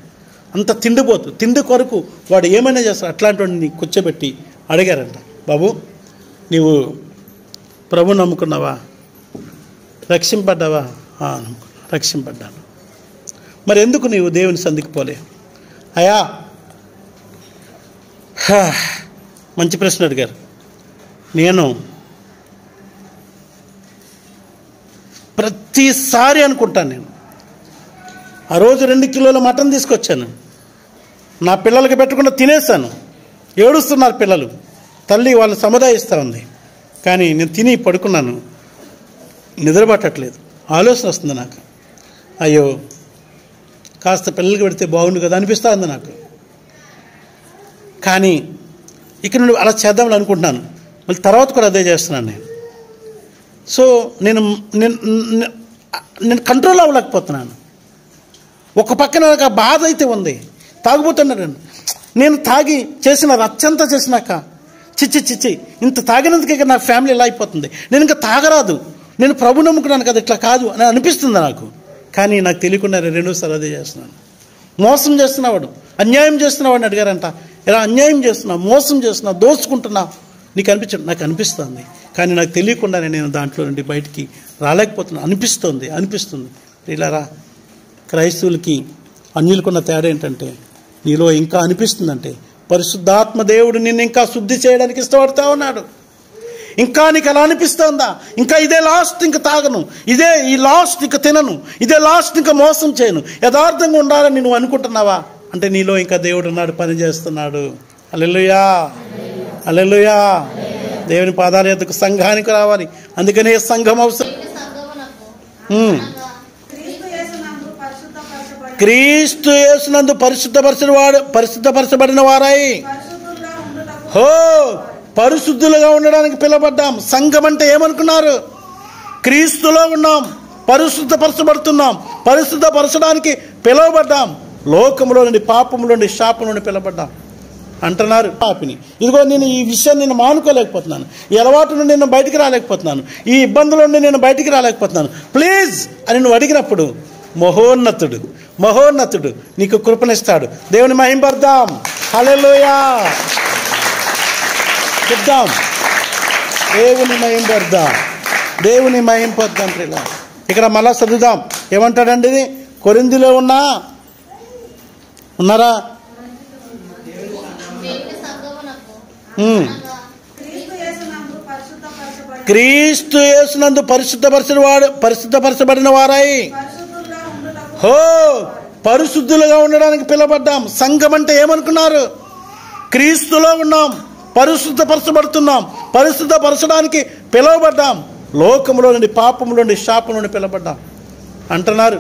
అంత తిండిపోతు. తిండి కొరకు వాడు ఏమైనా చేస్తాడు. అట్లాంటి వాడిని కూర్చోబెట్టి అడిగారంట, బాబు నీవు ప్రభు నమ్ముకున్నావా? రక్షింపడ్డావా? రక్షింపడ్డాను. మరి ఎందుకు నీవు దేవుని సంధికి పోలే? అయ్యా, మంచి ప్రశ్న అడిగారు. నేను ప్రతిసారి అనుకుంటాను, నేను ఆ రోజు 2 కిలోల మటన్ తీసుకొచ్చాను, నా పిల్లలకి పెట్టకుండా తినేసాను. ఏడుస్తున్నారు పిల్లలు, తల్లి వాళ్ళు సముదాయిస్తూ ఉంది. కానీ నేను తిని పడుకున్నాను, నిద్రపట్టట్లేదు. ఆలోచన వస్తుంది నాకు, అయ్యో కాస్త పిల్లలకి పెడితే బాగుండు కదా అనిపిస్తూ ఉంది నాకు. కానీ ఇక నుండి అలా చేద్దామని అనుకుంటున్నాను. మళ్ళీ తర్వాత కూడా అదే చేస్తున్నాను నేను. సో నేను కంట్రోల్ అవ్వలేకపోతున్నాను. ఒక పక్కన నాకు ఆ బాధ అయితే ఉంది. తాగుపోతున్నాను నేను. తాగి చేసిన రచ్చంతా చేసినాక చిచ్చి ఇంత తాగినందుకే నా ఫ్యామిలీ ఎలా అయిపోతుంది. నేను ఇంకా తాగరాదు, నేను ప్రభు నమ్ముకున్నాను కదా, ఇట్లా కాదు అని అనిపిస్తుంది నాకు. కానీ నాకు తెలియకుండా 2సార్లు అదే చేస్తున్నాను. మోసం చేస్తున్నావాడు, అన్యాయం చేస్తున్నావాడిని అడిగారంట. ఇలా అన్యాయం చేస్తున్నావు, మోసం చేస్తున్నావు, దోచుకుంటున్నావు, నీకు నాకు అనిపిస్తుంది. కానీ నాకు తెలియకుండానే నేను దాంట్లో నుండి బయటికి రాలేకపోతున్నాను. అనిపిస్తుంది. ఇలారా, క్రైస్తవులకి అన్యులకున్న తేడా ఏంటంటే, నీలో ఇంకా అనిపిస్తుందంటే పరిశుద్ధాత్మ దేవుడు నిన్ను ఇంకా శుద్ధి చేయడానికి ఇష్టపడతా ఉన్నాడు. ఇంకా నీకు అలా అనిపిస్తుందా? ఇంకా ఇదే లాస్ట్, ఇంకా తాగను, ఇదే ఈ లాస్ట్, ఇంకా తినను, ఇదే లాస్ట్, ఇంకా మోసం చేయను, యథార్థంగా ఉండాలని నువ్వు అనుకుంటున్నావా? అంటే నీలో ఇంకా దేవుడు ఉన్నాడు, పని చేస్తున్నాడు. హల్లెలూయా, హల్లెలూయా. దేవుని పాదాల యొద్దకు సంఘానికి రావాలి. అందుకనే సంఘం అవసరం. క్రీస్తు యేసునందు పరిశుద్ధపరచబడిన వారై హో, పరిశుద్ధులుగా ఉండడానికి పిలవబడ్డాం. సంఘం అంటే ఏమనుకున్నారు? క్రీస్తులో ఉన్నాం, పరిశుద్ధపరచబడుతున్నాం, పరిశుద్ధపరచడానికి పిలువబడ్డాం. లోకంలో నుండి, పాపంలో నుండి, శాపం నుండి పిలవబడ్డాం అంటున్నారు. పాపిని, ఇదిగో నేను ఈ విషయాన్ని నేను మానుకోలేకపోతున్నాను, ఈ అలవాటు నుండి నేను బయటికి రాలేకపోతున్నాను, ఈ ఇబ్బందుల నుండి నేను బయటికి రాలేకపోతున్నాను, ప్లీజ్ అని నువ్వు అడిగినప్పుడు మహోన్నతుడు నీకు కృపనిస్తాడు. దేవుని మహింపర్దాం. హల్లెలూయా చెప్దాం. దేవుని మహింపర్దాం. ఇక్కడ మళ్ళా చదువుదాం. ఏమంటాడండి ఇది? కొరింథీలో ఉన్నారా? క్రీస్తు యేసునందు పరిశుద్ధపరచబడిన వారై పరిశుద్ధులుగా ఉండడానికి పిలవబడ్డాం. సంఘం అంటే ఏమనుకున్నారు? క్రీస్తులో ఉన్నాం, పరిశుద్ధపరచబడుతున్నాం, పరిశుద్ధపరచడానికి పిలువబడ్డాం, లోకంలో నుండి, పాపంలో నుండి, శాపం నుండి పిలువబడ్డాం అంటున్నారు.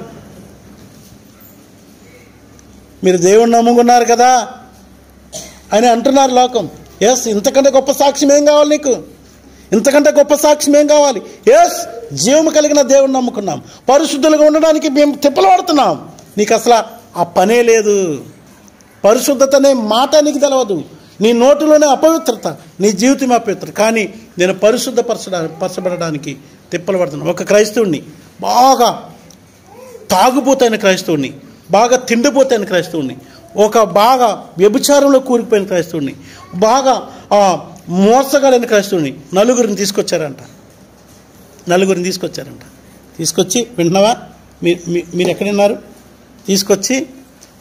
మీరు దేవుణ్ణి నమ్ముకున్నారు కదా అని అంటున్నారు లోకం. ఎస్, ఇంతకంటే గొప్ప సాక్ష్యం ఏం కావాలి నీకు? ఇంతకంటే గొప్ప సాక్ష్యం ఏం కావాలి? ఎస్, జీవము కలిగిన దేవుణ్ణి నమ్ముకున్నాం, పరిశుద్ధులుగా ఉండడానికి మేము తిప్పలు పడుతున్నాం. నీకు అసలు ఆ పనే లేదు. పరిశుద్ధత అనే మాట నీకు తెలవదు. నీ నోటిలోనే అపవిత్రత, నీ జీవితం అపవిత్రత. కానీ నేను పరచబడడానికి తిప్పలు పడుతున్నాను. ఒక క్రైస్తవుడిని, బాగా తాగుపోతైన క్రైస్తవుడిని, బాగా తిండిపోతైన క్రైస్తవుడిని, ఒక బాగా వ్యభిచారంలో కూరుకుపోయిన క్రైస్తవుడిని, బాగా మోసగాడైన క్రైస్తవుడిని నలుగురిని తీసుకొచ్చారంట. తీసుకొచ్చి, వింటున్నావా? మీరు ఎక్కడున్నారు? తీసుకొచ్చి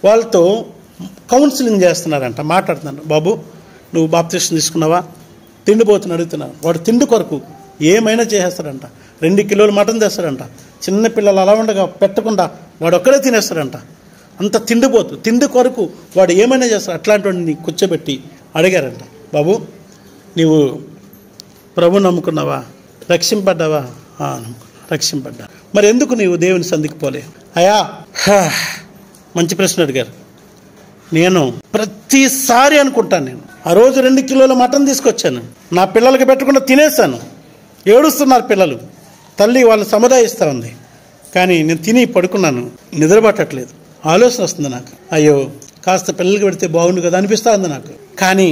వాళ్ళతో కౌన్సిలింగ్ చేస్తున్నారంట, మాట్లాడుతున్నారు. బాబు, నువ్వు బాప్తిస్మం తీసుకున్నావా? తిండిపోతుని అడుగుతున్నావు. వాడు తిండి కొరకు ఏమైనా చేసేస్తాడంట. 2 కిలోలు మటన్ తెస్తాడంట. చిన్నపిల్లలు అలా ఉండగా పెట్టకుండా వాడు ఒక్కడే తినేస్తాడంట. అంత తిండిపోతు, తిండి కొరకు వాడు ఏమైనా చేస్తాడు. అట్లాంటి వాడిని కూర్చోబెట్టి అడిగారంట, బాబు నీవు ప్రభు నమ్ముకున్నావా? రక్షింపడ్డావా? రక్షింపడ్డా. మరి ఎందుకు నీవు దేవుని సంధికి పోలే? అయ్యా, మంచి ప్రశ్న అడిగారు. నేను ప్రతిసారి అనుకుంటాను, నేను ఆ రోజు 2 కిలోల మటన్ తీసుకొచ్చాను, నా పిల్లలకి పెట్టకుండా తినేసాను. ఏడుస్తున్నారు పిల్లలు, తల్లి వాళ్ళు సముదాయిస్తూ ఉంది. కానీ నేను తిని పడుకున్నాను, నిద్రపట్టట్లేదు. ఆలోచన వస్తుంది నాకు, అయ్యో కాస్త పిల్లలకి పెడితే బాగుండు కదా అనిపిస్తూ ఉంది నాకు. కానీ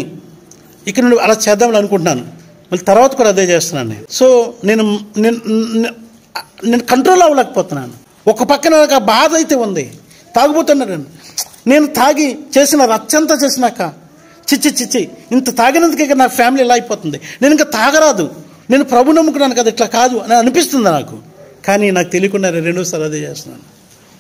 ఇక నుండి అలా చేద్దామని అనుకుంటున్నాను. మళ్ళీ తర్వాత కూడా అదే చేస్తున్నాను నేను. సో నేను కంట్రోల్ అవ్వలేకపోతున్నాను. ఒక పక్కన నాకు ఆ బాధ అయితే ఉంది. తాగుపోతున్నాను నేను. తాగి చేసిన రచ్చంతా చేసినాక చిచ్చి ఇంత తాగినందుకే నా ఫ్యామిలీ ఇలా అయిపోతుంది. నేను ఇంకా తాగరాదు, నేను ప్రభు నమ్ముకున్నాను కదా, ఇట్లా కాదు అని అనిపిస్తుంది నాకు. కానీ నాకు తెలియకుండా 2సారి అదే చేస్తున్నాను.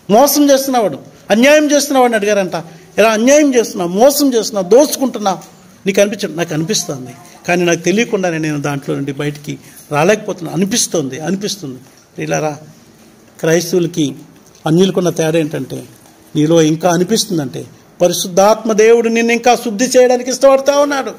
మోసం చేస్తున్నావాడు, అన్యాయం చేస్తున్నావాడిని అడిగారంట. ఇలా అన్యాయం చేస్తున్నావు, మోసం చేస్తున్నావు, దోచుకుంటున్నావు, నీకు నాకు అనిపిస్తుంది. కానీ నాకు తెలియకుండానే నేను దాంట్లో నుండి బయటికి రాలేకపోతున్నాను. అనిపిస్తుంది. ఇలారా, క్రైస్తవులకి అన్యులకున్న తేడా ఏంటంటే, నీలో ఇంకా అనిపిస్తుందంటే పరిశుద్ధాత్మ దేవుడు నిన్ను ఇంకా శుద్ధి చేయడానికి ఇష్టపడతా ఉన్నాడు.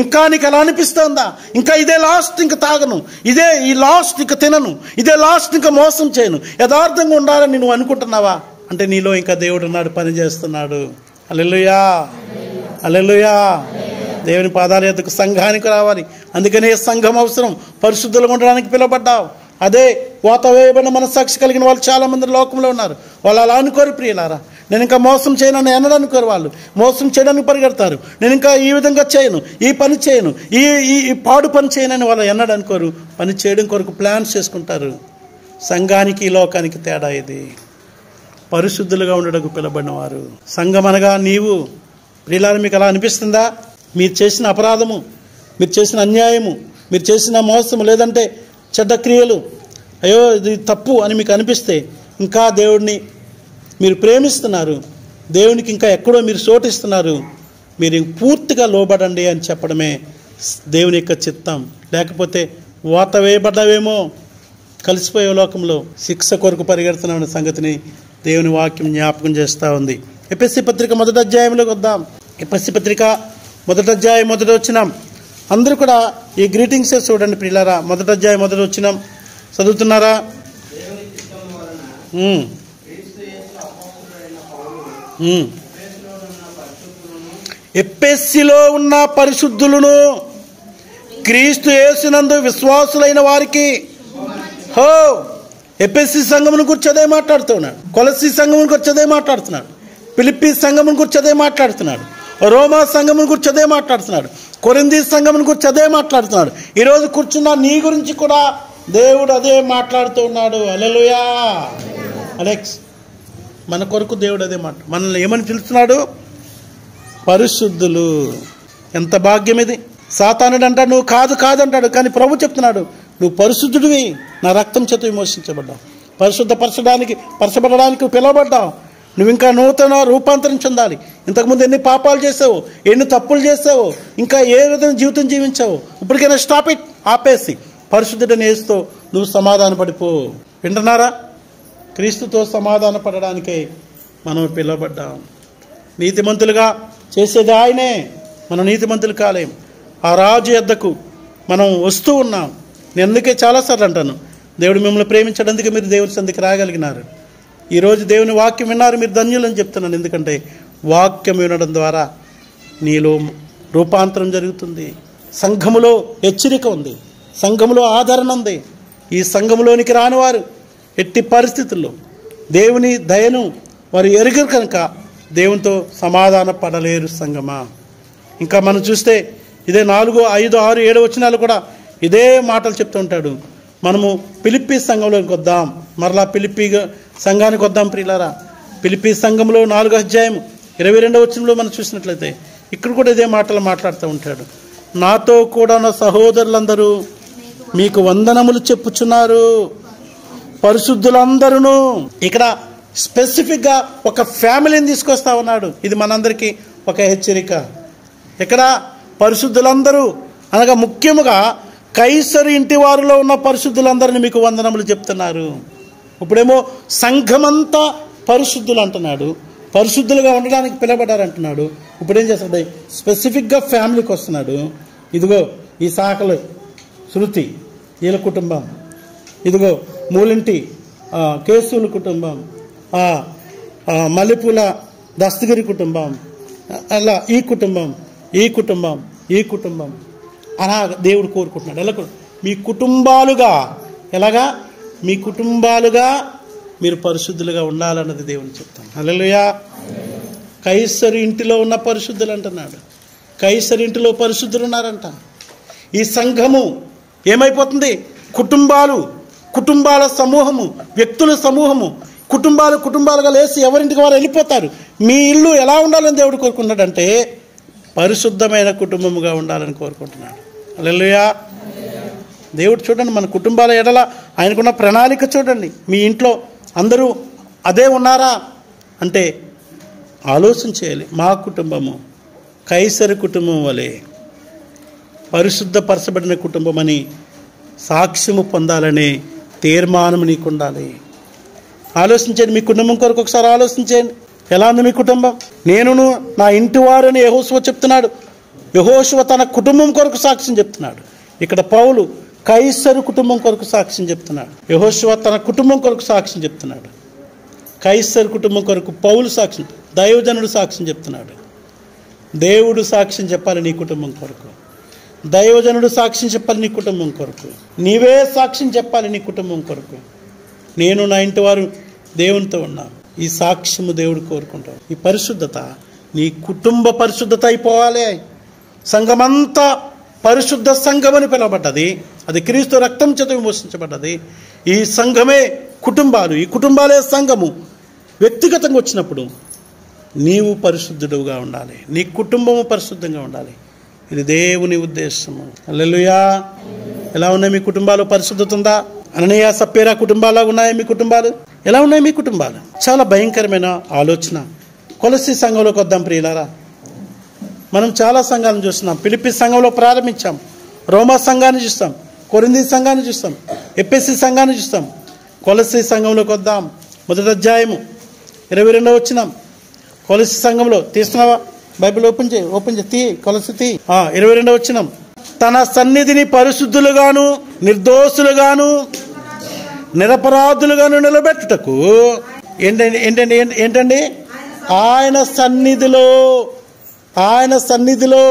ఇంకా నీకు అలా అనిపిస్తుందా? ఇంకా ఇదే లాస్ట్, ఇంకా తాగను, ఇదే ఈ లాస్ట్, ఇంకా తినను, ఇదే లాస్ట్, ఇంకా మోసం చేయను, యథార్థంగా ఉండాలని నువ్వు అనుకుంటున్నావా? అంటే నీలో ఇంకా దేవుడు ఉన్నాడు, పని చేస్తున్నాడు. హల్లెలూయా, హల్లెలూయా. దేవుని పాదాల యొద్దకు సంఘానికి రావాలి. అందుకనే సంఘం అవసరం. పరిశుద్ధులుగా ఉండడానికి పిలువబడ్డావు. అదే వాత వేయబడిన మనస్సాక్షి కలిగిన వాళ్ళు చాలామంది లోకంలో ఉన్నారు. వాళ్ళు అలా అనుకోరు ప్రియులారా. నేను ఇంకా మోసం చేయనని ఎన్నడనుకోరు. వాళ్ళు మోసం చేయడానికి పరిగెడతారు. నేను ఇంకా ఈ విధంగా చేయను, ఈ పని చేయను, ఈ పాడు పని చేయనని వాళ్ళు ఎన్నడనుకోరు. పని చేయడం కొరకు ప్లాన్స్ చేసుకుంటారు. సంఘానికి లోకానికి తేడా ఇది. పరిశుద్ధులుగా ఉండడానికి పిలబడిన వారు సంఘం అనగా నీవు. ప్రియులారా, మీకు అలా అనిపిస్తుందా? మీరు చేసిన అపరాధము, మీరు చేసిన అన్యాయము, మీరు చేసిన మోసము, లేదంటే చెడ్డ క్రియలు, అయ్యో ఇది తప్పు అని మీకు అనిపిస్తే ఇంకా దేవుడిని మీరు ప్రేమిస్తున్నారు, దేవునికి ఇంకా ఎక్కడో మీరు చోటిస్తున్నారు. మీరు పూర్తిగా లోబడండి అని చెప్పడమే దేవుని యొక్క చిత్తం. లేకపోతే వాత వేయబడ్డావేమో, కలిసిపోయే లోకంలో శిక్ష కొరకు పరిగెడుతున్నామన్న సంగతిని దేవుని వాక్యం జ్ఞాపకం చేస్తూ ఉంది. ఎఫెసీ పత్రిక 1వ అధ్యాయంలోకి వద్దాం. ఎఫెసీ పత్రిక 1వ అధ్యాయం 1వ వచనం. అందరూ కూడా ఈ గ్రీటింగ్సే చూడండి ప్రియులారా. 1వ అధ్యాయం 1వ వచనం చదువుతున్నారా? ఎఫెసీలో ఉన్న పరిశుద్ధులను క్రీస్తు యేసునందు విశ్వాసులైన వారికి. హో, ఎఫెసీ సంఘమును గురించి అదే మాట్లాడుతున్నాడు. కొలసీ సంఘమును గురించి అదే మాట్లాడుతున్నాడు. ఫిలిప్పీ సంఘమును గురించి అదే మాట్లాడుతున్నాడు. రోమా సంఘమును గురించి అదే మాట్లాడుతున్నాడు. కొరింథీ సంఘమును గురించి అదే మాట్లాడుతున్నాడు. ఈరోజు కూర్చున్న నీ గురించి కూడా దేవుడు అదే మాట్లాడుతూ ఉన్నాడు. హల్లెలూయా. అలెక్స్, మన కొరకు దేవుడు అదే మనల్ని ఏమని పిలుస్తున్నాడు? పరిశుద్ధులు. ఎంత భాగ్యం ఇది! సాతానుడు అంటాడు నువ్వు కాదంటాడు. కానీ ప్రభు చెప్తున్నాడు నువ్వు పరిశుద్ధుడివి, నా రక్తం చేత విమోచించబడ్డావు, పరచబడడానికి పిలువబడ్డావు. నువ్వు ఇంకా నూతన రూపాంతరం చెందాలి. ఇంతకుముందు ఎన్ని పాపాలు చేసావు, ఎన్ని తప్పులు చేసావు, ఇంకా ఏ విధంగా జీవితం జీవించావు, ఇప్పటికైనా స్టాప్ ఇట్, ఆపేసి పరిశుద్ధుడని యేసుతో నువ్వు సమాధాన పడిపో. వింటున్నారా? క్రీస్తుతో సమాధాన పడడానికే మనం పిలువబడ్డాం. నీతిమంతులుగా చేసేది ఆయనే, మనం నీతిమంతులు కాలేం. ఆ రాజు యొద్దకు మనం వస్తూ ఉన్నాం. నేను అందుకే చాలాసార్లు అంటాను, దేవుడు మిమ్మల్ని ప్రేమించడానికి మీరు దేవుని సన్నిధికి రాగలిగినారు. ఈరోజు దేవుని వాక్యం విన్నారు, మీరు ధన్యులని చెప్తున్నాను. ఎందుకంటే వాక్యం వినడం ద్వారా నీలో రూపాంతరం జరుగుతుంది. సంఘములో హెచ్చరిక ఉంది, సంఘములో ఆదరణ ఉంది. ఈ సంఘములోనికి రానివారు ఎట్టి పరిస్థితుల్లో దేవుని దయను వారు ఎరుగరు కనుక దేవునితో సమాధాన పడలేరు సంగమా. ఇంకా మనం చూస్తే ఇదే 4, 5, 6, 7 వచనాలు కూడా ఇదే మాటలు చెప్తూ ఉంటాడు. మనము ఫిలిప్పీ సంఘంలోకి వద్దాం, మరలా ఫిలిప్పీ సంఘానికి వద్దాం ప్రియులారా. ఫిలిప్పీ సంఘంలో 4వ అధ్యాయం 22వ వచనంలో మనం చూసినట్లయితే ఇక్కడ కూడా ఇదే మాటలు మాట్లాడుతూ ఉంటాడు. నాతో కూడా ఉన్న సహోదరులందరూ మీకు వందనములు చెప్పుచున్నారు, పరిశుద్ధులందరూ. ఇక్కడ స్పెసిఫిక్గా ఒక ఫ్యామిలీని తీసుకొస్తా ఉన్నాడు. ఇది మనందరికీ ఒక హెచ్చరిక. ఇక్కడ పరిశుద్ధులందరూ అనగా ముఖ్యముగా కైసరు ఇంటి వారిలో ఉన్న పరిశుద్ధులందరినీ మీకు వందనములు చెప్తున్నారు. ఇప్పుడేమో సంఘమంతా పరిశుద్ధులు అంటున్నాడు, పరిశుద్ధులుగా ఉండడానికి పిలబడ్డారు అంటున్నాడు. ఇప్పుడు ఏం చేస్తాడు, స్పెసిఫిక్గా ఫ్యామిలీకి వస్తున్నాడు. ఇదిగో ఈ శాఖలు శృతి వీళ్ళ కుటుంబం, ఇదిగో మూలింటి కేసుల కుటుంబం, మల్లెపూల దస్తగిరి కుటుంబం, అలా ఈ కుటుంబం ఈ కుటుంబం ఈ కుటుంబం అలా దేవుడు కోరుకుంటున్నాడు. ఎలా మీ కుటుంబాలుగా, ఎలాగా మీ కుటుంబాలుగా మీరు పరిశుద్ధులుగా ఉండాలన్నది దేవుని చెప్తాను. హల్లెలూయా. కైసరు ఇంటిలో ఉన్న పరిశుద్ధులు అంటున్నాడు. కైసరు ఇంటిలో పరిశుద్ధులు ఉన్నారంట. ఈ సంఘము ఏమైపోతుంది, కుటుంబాల సమూహము, వ్యక్తుల సమూహము, కుటుంబాలుగా లేచి ఎవరింటికి వారు వెళ్ళిపోతారు. మీ ఇల్లు ఎలా ఉండాలని దేవుడు కోరుకుంటున్నాడంటే పరిశుద్ధమైన కుటుంబముగా ఉండాలని కోరుకుంటున్నాడు. హల్లెలూయా. దేవుడు చూడండి, మన కుటుంబాల ఎడల ఆయనకున్న ప్రణాళిక చూడండి. మీ ఇంట్లో అందరూ అదే ఉన్నారా అంటే ఆలోచన చేయాలి. మా కుటుంబము కైసరు కుటుంబం వలె పరిశుద్ధపరచబడిన కుటుంబం అని సాక్ష్యము పొందాలనే తీర్మానం నీకు ఉండాలి. ఆలోచించండి, మీ కుటుంబం కొరకు ఒకసారి ఆలోచించండి. ఎలా ఉంది మీ కుటుంబం? నేనును నా ఇంటి వారని యెహోషువ చెప్తున్నాడు. యెహోషువ తన కుటుంబం కొరకు సాక్ష్యం చెప్తున్నాడు. ఇక్కడ పౌలు కైసరు కుటుంబం కొరకు సాక్ష్యం చెప్తున్నాడు. యెహోషువ తన కుటుంబం కొరకు సాక్ష్యం చెప్తున్నాడు. కైసరు కుటుంబం కొరకు పౌలు సాక్ష్యం, దైవజనుడు సాక్ష్యం చెప్తున్నాడు. దేవుడు సాక్ష్యం చెప్పాలి నీ కుటుంబం కొరకు, దైవజనుడు సాక్ష్యం చెప్పాలి నీ కుటుంబం కొరకు, నీవే సాక్ష్యం చెప్పాలి నీ కుటుంబం కొరకు. నేను నా ఇంటి వారు దేవునితో ఉన్నాను. ఈ సాక్ష్యము దేవుడు కోరుకుంటాడు. ఈ పరిశుద్ధత నీ కుటుంబ పరిశుద్ధత అయిపోవాలి. సంఘమంతా పరిశుద్ధ సంఘమని పిలువబడ్డది. అది క్రీస్తు రక్తం చేత విమోచించబడ్డది. ఈ సంఘమే కుటుంబాలు, ఈ కుటుంబాలే సంఘము. వ్యక్తిగతంగా వచ్చినప్పుడు నీవు పరిశుద్ధుడుగా ఉండాలి, నీ కుటుంబము పరిశుద్ధంగా ఉండాలి. ఇది దేవుని ఉద్దేశము. హల్లెలూయా. ఎలా ఉన్నాయి మీ కుటుంబాలు? పరిశుద్ధత ఉందా? అననీయ సప్పేరా కుటుంబాలా ఉన్నాయా మీ కుటుంబాలు? ఎలా ఉన్నాయి మీ కుటుంబాలు? చాలా భయంకరమైన ఆలోచన. కొలస్సీ సంఘంలోకి వద్దాం ప్రియులారా. మనం చాలా సంఘాలను చూస్తున్నాం. ఫిలిప్పీ సంఘంలో ప్రారంభించాం, రోమా సంఘాన్ని చూస్తాం, కొరింథీ సంఘాన్ని చూస్తాం, ఎఫెసీ సంఘాన్ని చూస్తాం. కొలస్సీ సంఘంలోకి వద్దాం. 1వ అధ్యాయము 22వ వచనం. కొలస్సీ సంఘంలో తీస్తున్నావా? బైబిల్ ఓపెన్ చేయి కొలస్సీ 22వ వచనం. తన సన్నిధిని పరిశుద్ధులుగాను నిర్దోషులుగాను నిరపరాధులుగాను నిలబెట్టుటకు ఏంటండి ఆయన సన్నిధిలో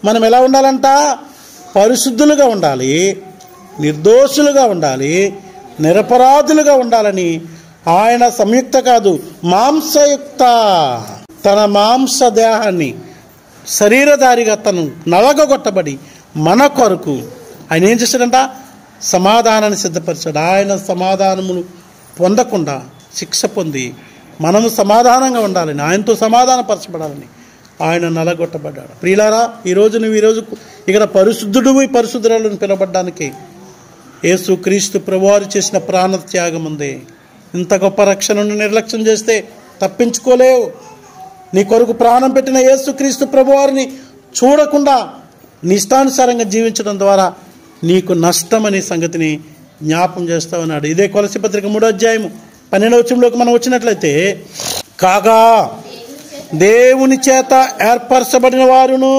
మనం ఎలా ఉండాలంట? పరిశుద్ధులుగా ఉండాలి, నిర్దోషులుగా ఉండాలి, నిరపరాధులుగా ఉండాలని ఆయన సంయుక్త కాదు మాంసయుక్త తన మాంస దేహాన్ని శరీరధారిగా తను నలగొట్టబడి మన కొరకు ఆయన ఏం చేశాడంట? సమాధానాన్ని సిద్ధపరిచాడు. ఆయన సమాధానములు పొందకుండా శిక్ష పొంది మనము సమాధానంగా ఉండాలని, ఆయనతో సమాధానపరచబడాలని ఆయన నలగొట్టబడ్డాడు. ప్రియులారా, ఈరోజు ఇక్కడ పరిశుద్ధురాలను పిలవబడ్డానికి యేసు క్రీస్తు ప్రభువారు చేసిన ప్రాణ త్యాగం ఉంది. ఇంత గొప్ప రక్షణను నిర్లక్ష్యం చేస్తే తప్పించుకోలేవు. నీ కొరకు ప్రాణం పెట్టిన యేసు క్రీస్తు ప్రభువారిని చూడకుండా నిష్టానుసారంగా జీవించడం ద్వారా నీకు నష్టమనే సంగతిని జ్ఞాపం చేస్తా ఉన్నాడు. ఇదే కొలస్సీ పత్రిక 3వ అధ్యాయము 12వ వచనంలోకి మనం వచ్చినట్లయితే, కాగా దేవుని చేత ఏర్పరచబడిన వారును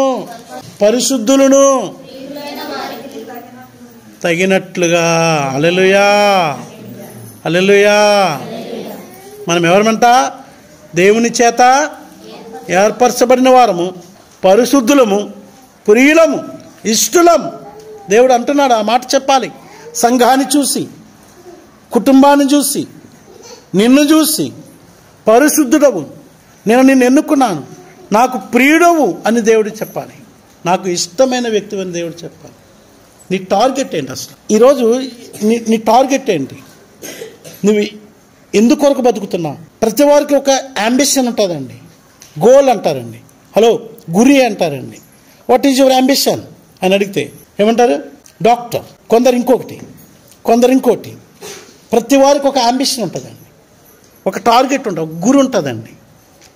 పరిశుద్ధులను తగినట్లుగా. హల్లెలూయా, హల్లెలూయా. మనం ఎవరమంట? దేవుని చేత ఏర్పరచబడిన వారము, పరిశుద్ధులము, ప్రియులము, ఇష్టలము. దేవుడు అంటున్నాడు. ఆ మాట చెప్పాలి. సంఘాన్ని చూసి, కుటుంబాన్ని చూసి, నిన్ను చూసి పరిశుద్ధుడవు, నేను నిన్ను ఎన్నుకున్నాను, నాకు ప్రియుడవు అని దేవుడు చెప్పాలి. నాకు ఇష్టమైన వ్యక్తి అని దేవుడు చెప్పాలి. నీ టార్గెట్ ఏంటి అసలు? ఈరోజు నీ టార్గెట్ ఏంటి? నువ్వు ఎందుకొరకు బతుకుతున్నావు? ప్రతి వారికి ఒక అంబిషన్ ఉంటుందండి, గోల్ అంటారండి, హలో గురి అంటారండి. వాట్ ఈజ్ యువర్ అంబిషన్ అని అడిగితే ఏమంటారు? డాక్టర్. కొందరు ఇంకొకటి, కొందరు ఇంకోటి. ప్రతి వారికి ఒక అంబిషన్ ఉంటుందండి, ఒక టార్గెట్ ఉంటుంది, ఒక గురి ఉంటుందండి.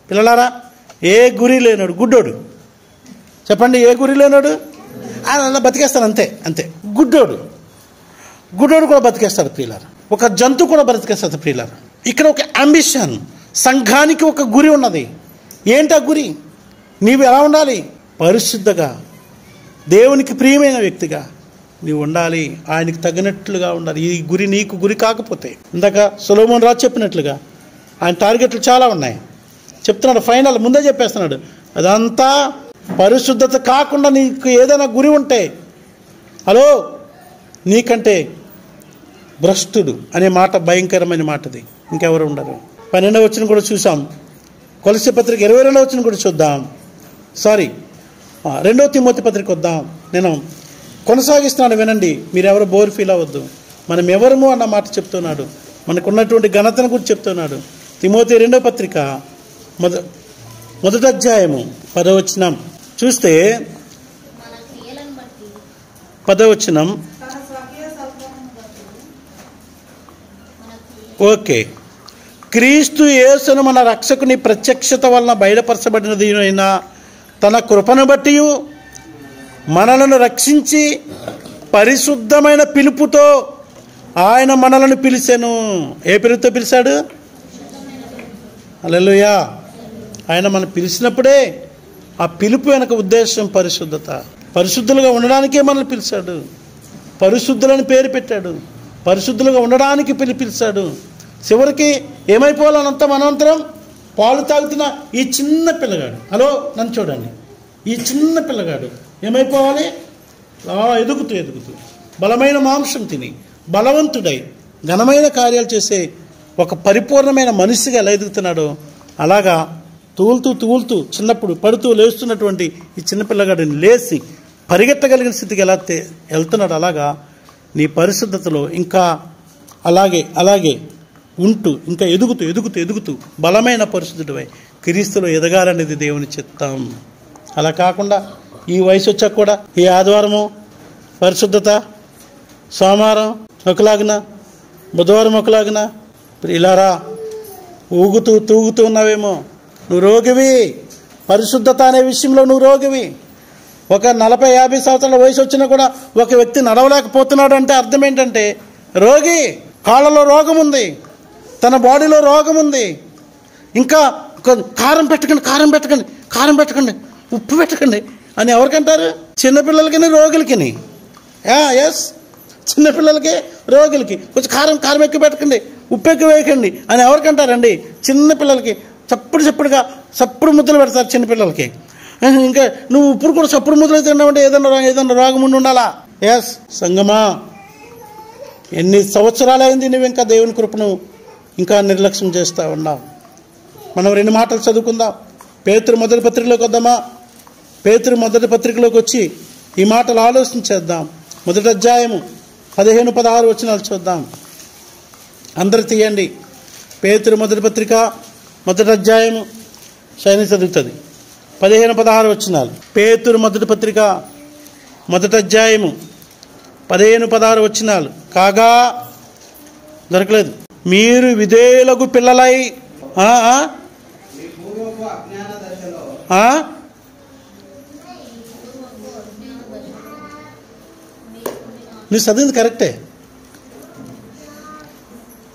పిల్లలారా, ఏ గురి లేనోడు గుడ్డోడు. చెప్పండి, ఏ గురి లేనోడు అలా బతికేస్తాడు. అంతే అంతే. గుడ్డోడు కూడా బతికేస్తాడు ప్రియులారా. ఒక జంతువు కూడా బతికేస్తాడు ప్రియులారా. ఇక్కడ ఒక అంబిషన్, సంఘానికి ఒక గురి ఉన్నది. ఏంటి ఆ గురి? నీవు ఎలా ఉండాలి? పరిశుద్ధగా, దేవునికి ప్రియమైన వ్యక్తిగా నీవు ఉండాలి. ఆయనకి తగినట్లుగా ఉండాలి. ఈ గురి నీకు గురి కాకపోతే, ఇందాక సొలొమోను రాజు చెప్పినట్లుగా ఆయన టార్గెట్లు చాలా ఉన్నాయి. చెప్తున్నాడు, ఫైనల్ ముందే చెప్పేస్తున్నాడు. అదంతా పరిశుద్ధత కాకుండా నీకు ఏదైనా గురి ఉంటే, హలో నీకంటే భ్రష్టుడు అనే మాట భయంకరమైన మాటది, ఇంకెవరు ఉండరు. 12వ వచనం కూడా చూసాం. కొలస్సీ పత్రిక 22వ వచనం కూడా చూద్దాం. 2వ తిమోతి పత్రిక వద్దాం. నేను కొనసాగిస్తున్నాను, వినండి. మీరెవరు బోర్ ఫీల్ అవ్వద్దు. మనం ఎవరము అన్న మాట చెప్తున్నాడు. మనకున్నటువంటి ఘనతను గురించి చెప్తున్నాడు. తిమోతి 2వ పత్రిక మొదటి అధ్యాయము 10వ వచనం చూస్తే, 10వ వచనం. ఓకే. క్రీస్తు యేసును మన రక్షకుని ప్రత్యక్షత వలన బయలుపరచబడినది అయినా తన కృపను బట్టి మనలను రక్షించి పరిశుద్ధమైన పిలుపుతో ఆయన మనలను పిలిచెను. ఏ పిలుపుతో పిలిచాడు? హల్లెలూయా. ఆయన మనం పిలిచినప్పుడే ఆ పిలుపు వెనక ఉద్దేశం పరిశుద్ధత. పరిశుద్ధులుగా ఉండడానికే మనల్ని పిలిచాడు. పరిశుద్ధులని పేరు పెట్టాడు. పరిశుద్ధులుగా ఉండడానికి పిలిచాడు. చివరికి ఏమైపోవాలనంత మనవంతరం పాలు తాగుతున్న ఈ చిన్న పిల్లగాడు, హలో నన్ను చూడండి, ఈ చిన్న పిల్లగాడు ఏమైపోవాలి? ఎదుగుతూ ఎదుగుతూ బలమైన మాంసం తిని బలవంతుడై ఘనమైన కార్యాలు చేసే ఒక పరిపూర్ణమైన మనిషిగా ఎలా ఎదుగుతున్నాడో అలాగా తూలుతూ చిన్నప్పుడు పడుతూ లేస్తున్నటువంటి ఈ చిన్నపిల్లగాడిని లేచి పరిగెత్తగలిగిన స్థితికి ఎలా వెళ్తున్నాడు, అలాగా నీ పరిశుద్ధతలో ఇంకా అలాగే ఉంటూ ఇంకా ఎదుగుతూ బలమైన పరిశుద్ధుడివై క్రీస్తులో ఎదగాలనేది దేవుని చిత్తం. అలా కాకుండా ఈ వయసు వచ్చాక కూడా ఈ ఆదివారము పరిశుద్ధత, సోమవారం ఒకలాగిన, బుధవారం ఒకలాగిన, ఇలారా తూగుతూ ఉన్నావేమో. నువ్వు రోగివి. పరిశుద్ధత అనే విషయంలో నువ్వు రోగివి. ఒక 40-50 సంవత్సరాల వయసు వచ్చినా కూడా ఒక వ్యక్తి నడవలేకపోతున్నాడు అంటే అర్థం ఏంటంటే రోగి. కాళ్ళలో రోగం ఉంది, తన బాడీలో రోగం ఉంది. ఇంకా కారం పెట్టకండి, ఉప్పు పెట్టకండి అని ఎవరికంటారు? చిన్నపిల్లలకి, రోగులకి. ఎస్, చిన్నపిల్లలకి, రోగులకి. కొంచెం కారం ఎక్కువ పెట్టకండి, ఉప్పు ఎక్కువ వేయకండి అని ఎవరికంటారండి? చిన్నపిల్లలకి. చప్పుడు ముద్దలు పెడతారు చిన్నపిల్లలకి. ఇంకా నువ్వు ఇప్పుడు కూడా చప్పుడు ముద్దలు తిన్నావంటే ఏదన్నా రోగం ఉండి ఉండాలా? ఎస్ సంగమా, ఎన్ని సంవత్సరాలైంది నువ్వు ఇంకా దేవుని కృపను ఇంకా నిర్లక్ష్యం చేస్తూ ఉన్నావు. మనం 2 మాటలు చదువుకుందాం. పేతురు మొదటి పత్రికలోకి వద్దామా? పేతురు మొదటి పత్రికలోకి వచ్చి ఈ మాటలు ఆలోచించేద్దాం. మొదటి అధ్యాయము 15-16 వచనాలు చూద్దాం. అందరు తీయండి. పేతురు మొదటి పత్రిక మొదటి అధ్యాయము శైని చదువుతుంది. 15-16 వచనాలు. పేతురు మొదటి పత్రిక మొదటి అధ్యాయము 15-16 వచనాలు. కాగా దొరకలేదు. మీరు విధేయులకు పిల్లలై నువ్వు చదివింది కరెక్టే.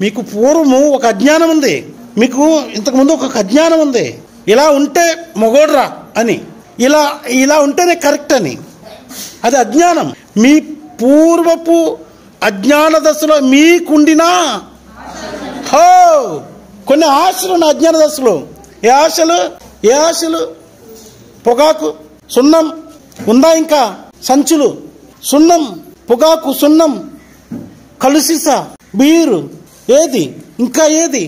మీకు పూర్వము ఒక అజ్ఞానం ఉంది, మీకు ఇంతకుముందు ఒక అజ్ఞానం ఉంది. ఇలా ఉంటే మగోడ్రా అని, ఇలా ఇలా ఉంటేనే కరెక్ట్ అని. అది అజ్ఞానం. మీ పూర్వపు అజ్ఞాన దశలో మీకుండినా కొన్ని ఆశలు ఉన్నాయి. అజ్ఞాన దశలో ఏ ఆశలు? పొగాకు, సున్నం ఉందా, ఇంకా సంచులు, సున్నం, పొగాకు, సున్నం, కలుసీస, బీరు, ఏది ఇంకా ఏది?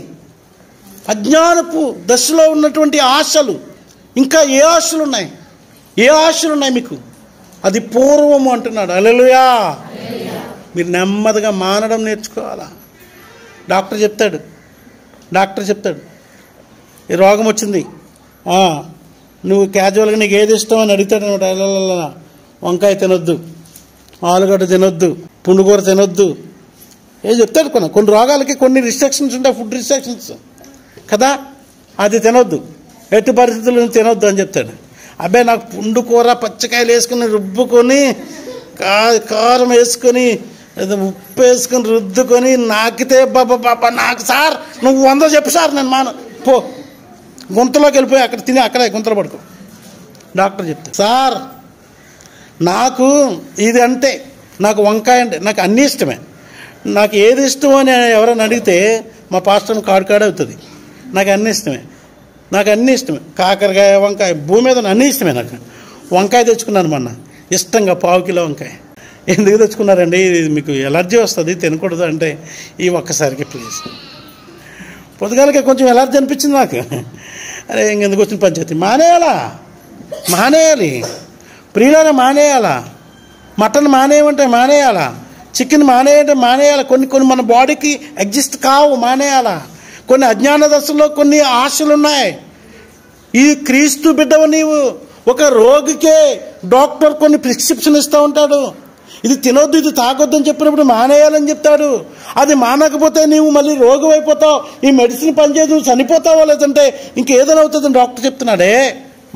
అజ్ఞానపు దశలో ఉన్నటువంటి ఆశలు. ఇంకా ఏ ఆశలు ఉన్నాయి మీకు? అది పూర్వము అంటున్నాడు. హల్లెలూయా. మీరు నెమ్మదిగా మానడం నేర్చుకోవాలా. డాక్టర్ చెప్తాడు ఈ రోగం వచ్చింది, నువ్వు క్యాజువల్గా నీకు ఏది ఇష్టం అని అడుగుతాడు అనమాట. వంకాయ తినొద్దు, ఆలుగడ్డ తినొద్దు, పుండుకూర తినొద్దు, ఏది చెప్తాడు. కొన్ని రోగాలకి కొన్ని రిస్ట్రిక్షన్స్ ఉంటాయి, ఫుడ్ రిస్ట్రిక్షన్స్ కదా. అది తినొద్దు, ఎట్టి పరిస్థితుల్లో తినొద్దు అని చెప్తాడు. అబ్బాయి నాకు పుండుకూర పచ్చకాయలు వేసుకుని రుబ్బుకొని కారం వేసుకొని ఉప్పు వేసుకొని రుద్దుకొని నాకితే బాబా నాకు సార్ నువ్వు 100 చెప్పు సార్, నేను పో గుంతలోకి వెళ్ళిపోయి అక్కడ తిని అక్కడే గుంతలో పడుకో. డాక్టర్ చెప్తాడు, సార్ నాకు ఇది అంటే, నాకు వంకాయ అంటే నాకు అన్నీ ఇష్టమే, నాకు ఏది ఇష్టం అని ఎవరైనా అడిగితే మా పాస్టర్ కాడుకాడే అవుతుంది. నాకు అన్నీ ఇష్టమే, కాకరకాయ, వంకాయ, భూమి మీద అన్నీ ఇష్టమే. నాకు వంకాయ తెచ్చుకున్నాను మొన్న ఇష్టంగా, 1/2 కిలో వంకాయ. ఎందుకు తెచ్చుకున్నారండి? ఇది మీకు ఎలర్జీ వస్తుంది, తినకూడదు అంటే. ఈ ఒక్కసారికి ప్లీజ్. పొద్దుగాలకే కొంచెం ఎలర్జీ అనిపించింది నాకు. అరే ఇంకెందుకు వచ్చిన పంచాయతీ? మానేయాలి ప్రియులారా, మానేయాలా. మటన్ మానేయమంటే మానేయాలా, చికెన్ మానేయాలి. కొన్ని మన బాడీకి అడ్జస్ట్ కావు, మానేయాలా. కొన్ని అజ్ఞాన దశలో కొన్ని ఆశలు ఉన్నాయి. ఈ క్రీస్తు బిడ్డవు నీవు. ఒక రోగికే డాక్టర్ కొన్ని ప్రిస్క్రిప్షన్ ఇస్తూ ఉంటాడు. ఇది తినొద్దు, ఇది తాగొద్దు అని చెప్పినప్పుడు మానేయాలని చెప్తాడు. అది మానకపోతే నీవు మళ్ళీ రోగి అయిపోతావు, ఈ మెడిసిన్ పనిచేయదు, నువ్వు చనిపోతావో, లేదంటే ఇంకేదైనా అవుతుందని డాక్టర్ చెప్తున్నాడే.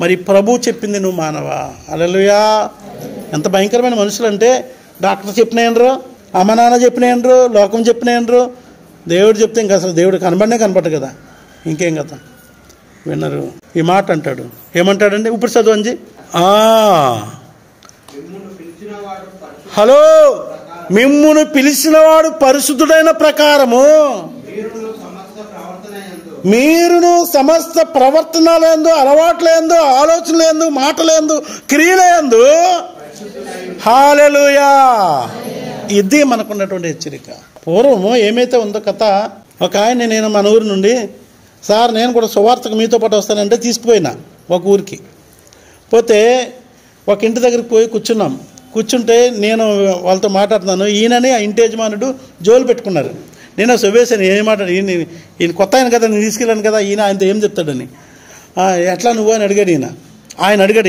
మరి ప్రభు చెప్పింది నువ్వు మానవా? హల్లెలూయా. ఎంత భయంకరమైన మనుషులు అంటే, డాక్టర్ చెప్పినాయనరు, అమ్మ నాన్న చెప్పినాయనరు, లోకం చెప్పినాయనరు, దేవుడు చెప్తే ఇంకా అసలు దేవుడు కనపడ్డు కదా, ఇంకేం కదా విన్నరు. ఈ మాట అంటాడు, ఏమంటాడండి? ఇప్పుడు చదవండి. హలో, మిమ్మును పిలిచినవాడు పరిశుద్ధుడైన ప్రకారము మీరును సమస్త ప్రవర్తనలందు, అలవాట్లందు, ఆలోచనలందు, మాటలందు, క్రియలందు. హల్లెలూయా. ఇది మనకున్నటువంటి హెచ్చరిక. పూర్వము ఏమైతే ఉందో కథ, ఒక ఆయన, నేను మన ఊరి నుండి, సార్ నేను కూడా సువార్తకు మీతో పాటు వస్తానంటే తీసుకుపోయినా ఒక ఊరికి. పోతే ఒక ఇంటి దగ్గరికి పోయి కూర్చుంటే నేను వాళ్ళతో మాట్లాడుతున్నాను. ఈయనని ఆ ఇంటి యజమానుడు జోలు పెట్టుకున్నారు. నేను సొవ్వేశాను, ఏం మాట్లాడు, ఈయన కొత్త ఆయన కదా, నేను తీసుకెళ్ళాను కదా, ఆయనతో ఏం చెప్తాడని. ఎట్లా నువ్వు అని అడిగాడు. ఆయన అడిగాడు,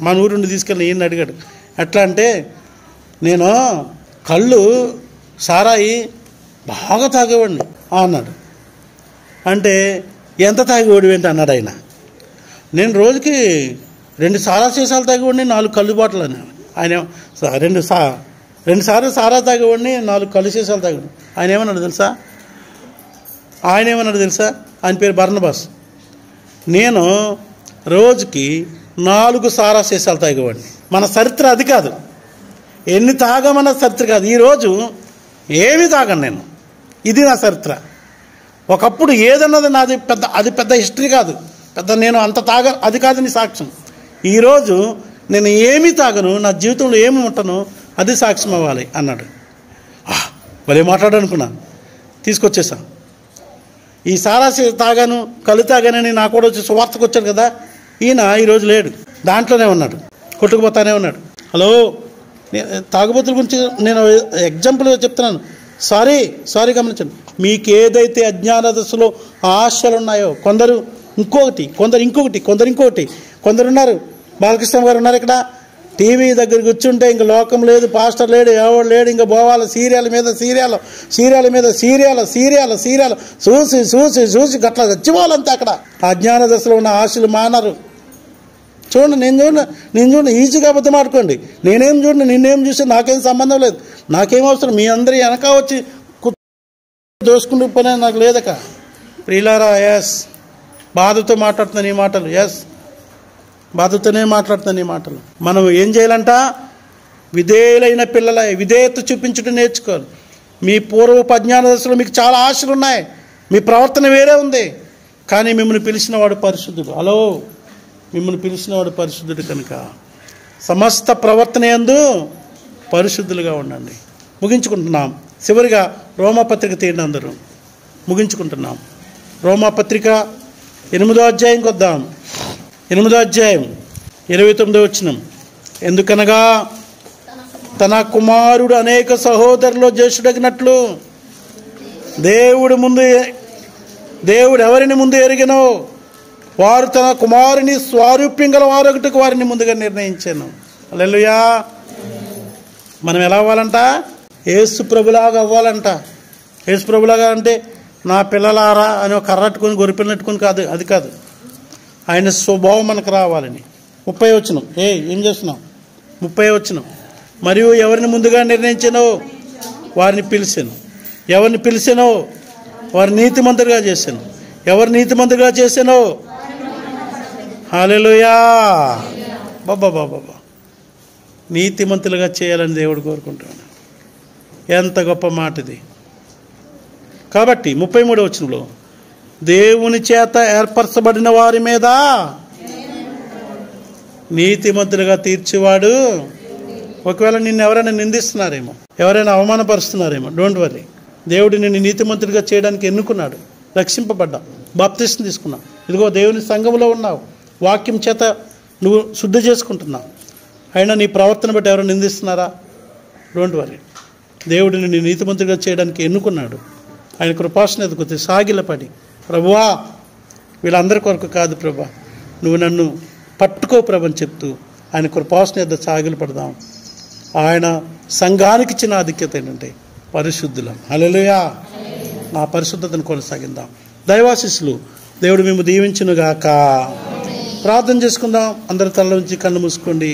మన ఊరు నుండి తీసుకెళ్ళి ఈయన అడిగాడు. ఎట్లా అంటే, నేను కళ్ళు సారాయి బాగా తాగేవాడిని అన్నాడు. అంటే ఎంత తాగేవాడు ఏంటి అన్నాడు ఆయన. నేను రోజుకి 2 సారా సీసాలు తాగేవాడిని, 4 కళ్ళు బాటలు అన్నాడు ఆయన. 2 సార్లు సారా తాగేవాడిని, 4 కళ్ళు సీసాలు తాగేవాడిని. ఆయన ఏమన్నాడు తెలుసా? ఆయన పేరు బర్నబాస్. నేను రోజుకి 4 సారా సీసాలు తాగేవాడిని. మన చరిత్ర అది కాదు, ఎన్ని తాగమన్న చరిత్ర కాదు. ఈరోజు ఏమి తాగను నేను, ఇది నా చరిత్ర. ఒకప్పుడు ఏదన్నది నాది పెద్ద హిస్టరీ కాదు, నేను అంత అది కాదు నీ సాక్ష్యం. ఈరోజు నేను ఏమి తాగను, నా జీవితంలో ఏమి ముట్టను, అది సాక్ష్యం అవ్వాలి అన్నాడు. భలే మాట్లాడనుకున్నా, తీసుకొచ్చేసా. ఈ సారా తాగాను, కళ్ళు తాగానని నాకు కూడా వచ్చి సువార్తకు వచ్చాడు కదా, ఈయన ఈరోజు లేడు, దాంట్లోనే ఉన్నాడు, కొట్టుకుపోతానే ఉన్నాడు. హలో, తాగుబోతుల గురించి నేను ఎగ్జాంపుల్ చెప్తున్నాను. సారీ గమనించండి. మీకు ఏదైతే అజ్ఞాన దశలో ఆశలు ఉన్నాయో, కొందరు ఇంకొకటి, కొందరు ఉన్నారు. బాలకృష్ణ గారు ఉన్నారు ఇక్కడ. టీవీ దగ్గర కూర్చుంటే ఇంక లోకం లేదు, పాస్టర్ లేడు, ఎవడు లేడు, ఇంకా పోవాలి సీరియల్ మీద సీరియల్ చూసి గట్లా చచ్చిపోవాలంతే అక్కడ. అజ్ఞాన దశలో ఉన్న ఆశలు మానరు. చూడండి, నేను చూడండి ఈజీగా అబద్ధం ఆడుకోండి. నేనేం చూడండి, నిన్నేం చూసి నాకేం సంబంధం లేదు, నాకేం అవసరం. మీ అందరి వెనక వచ్చి దోసుకుంటూ పని నాకు లేదక. ప్రియులారా, ఎస్, బాధతో మాట్లాడుతున్నాను ఈ మాటలు. ఎస్, బాధతోనే మాట్లాడుతాను ఈ మాటలు. మనం ఏం చేయాలంట? విధేయులైన పిల్లలై విధేయత చూపించడం నేర్చుకోవాలి. మీ పూర్వపు అజ్ఞాన దశలో మీకు చాలా ఆశలు ఉన్నాయి, మీ ప్రవర్తన వేరే ఉంది, కానీ మిమ్మల్ని పిలిచిన వాడు పరిశుద్ధుడు. హలో, మిమ్మల్ని పిలిచిన వాడు పరిశుద్ధుడు కనుక సమస్త ప్రవర్తన యందు పరిశుద్ధులుగా ఉండండి. ముగించుకుంటున్నాం. చివరిగా రోమాపత్రిక తీయండి అందరూ. ముగించుకుంటున్నాం. రోమాపత్రిక 8వ అధ్యాయంకి వద్దాం. 8వ అధ్యాయం 29వ వచనం. ఎందుకనగా తన కుమారుడు అనేక సహోదరులు జ్యేష్ఠుడగినట్లు దేవుడు ఎవరిని ముందు ఎరిగినో వారు తన కుమారుని స్వారూప్యం గల వారొకటికి వారిని ముందుగా నిర్ణయించాను. హల్లెలూయా. మనం ఎలా అవ్వాలంట? యేసు ప్రభులాగా అవ్వాలంట. యేసు ప్రభులాగా అంటే నా పిల్లలారా అని ఒక కర్రట్టుకొని గొరిపిల్లట్టుకొని కాదు, అది కాదు. ఆయన స్వభావం మనకు రావాలని. 30వ వచనం. ఏం చేస్తున్నాం? 30వ వచనం. మరియు ఎవరిని ముందుగా నిర్ణయించానో వారిని పిలిచాను, ఎవరిని పిలిచానో వారిని నీతిమంతులుగా చేశాను, ఎవరు నీతిమంతులుగా చేశానో. హల్లెలూయా. బాబా, నీతిమంతులుగా చేయాలని దేవుడు కోరుకుంటున్నాడు. ఎంత గొప్ప మాట ఇది. కాబట్టి 33వ వచనంలో దేవుని చేత ఏర్పరచబడిన వారి మీద నీతిమంతులుగా తీర్చేవాడు. ఒకవేళ నిన్ను ఎవరైనా నిందిస్తున్నారేమో, ఎవరైనా అవమానపరుస్తున్నారేమో, డోంట్ వరీ. దేవుడు నిన్ను నీతిమంతుడిగా చేయడానికి ఎన్నుకున్నాడు. రక్షింపబడ్డా, బాప్తిసం తీసుకున్నావు. ఇదిగో దేవుని సంఘంలో ఉన్నావు, వాక్యం చేత నువ్వు శుద్ధి చేసుకుంటున్నావు. అయినా నీ ప్రవర్తన బట్టి ఎవరైనా నిందిస్తున్నారా? Don't worry. దేవుడు నిన్ను నీతిమంతుడిగా చేయడానికి ఎన్నుకున్నాడు. ఆయన కృపాసన ఎదుగుతుంది సాగిలపడి, ప్రభువా వీళ్ళందరి కొరకు కాదు ప్రభా, నువ్వు నన్ను పట్టుకో ప్రభు అని చెప్తూ ఆయన కృపాసన ఎద్ద సాగిలు పడదాం. ఆయన సంఘానికి ఇచ్చిన ఆధిక్యత ఏంటంటే పరిశుద్ధులం. హల్లెలూయా. ఆ పరిశుద్ధతను కొనసాగిద్దాం. దైవాశీస్సులు దేవుడు మేము దీవించునుగాక. ప్రార్థన చేసుకుందాం. అందరి తల నుంచి కళ్ళు మూసుకోండి.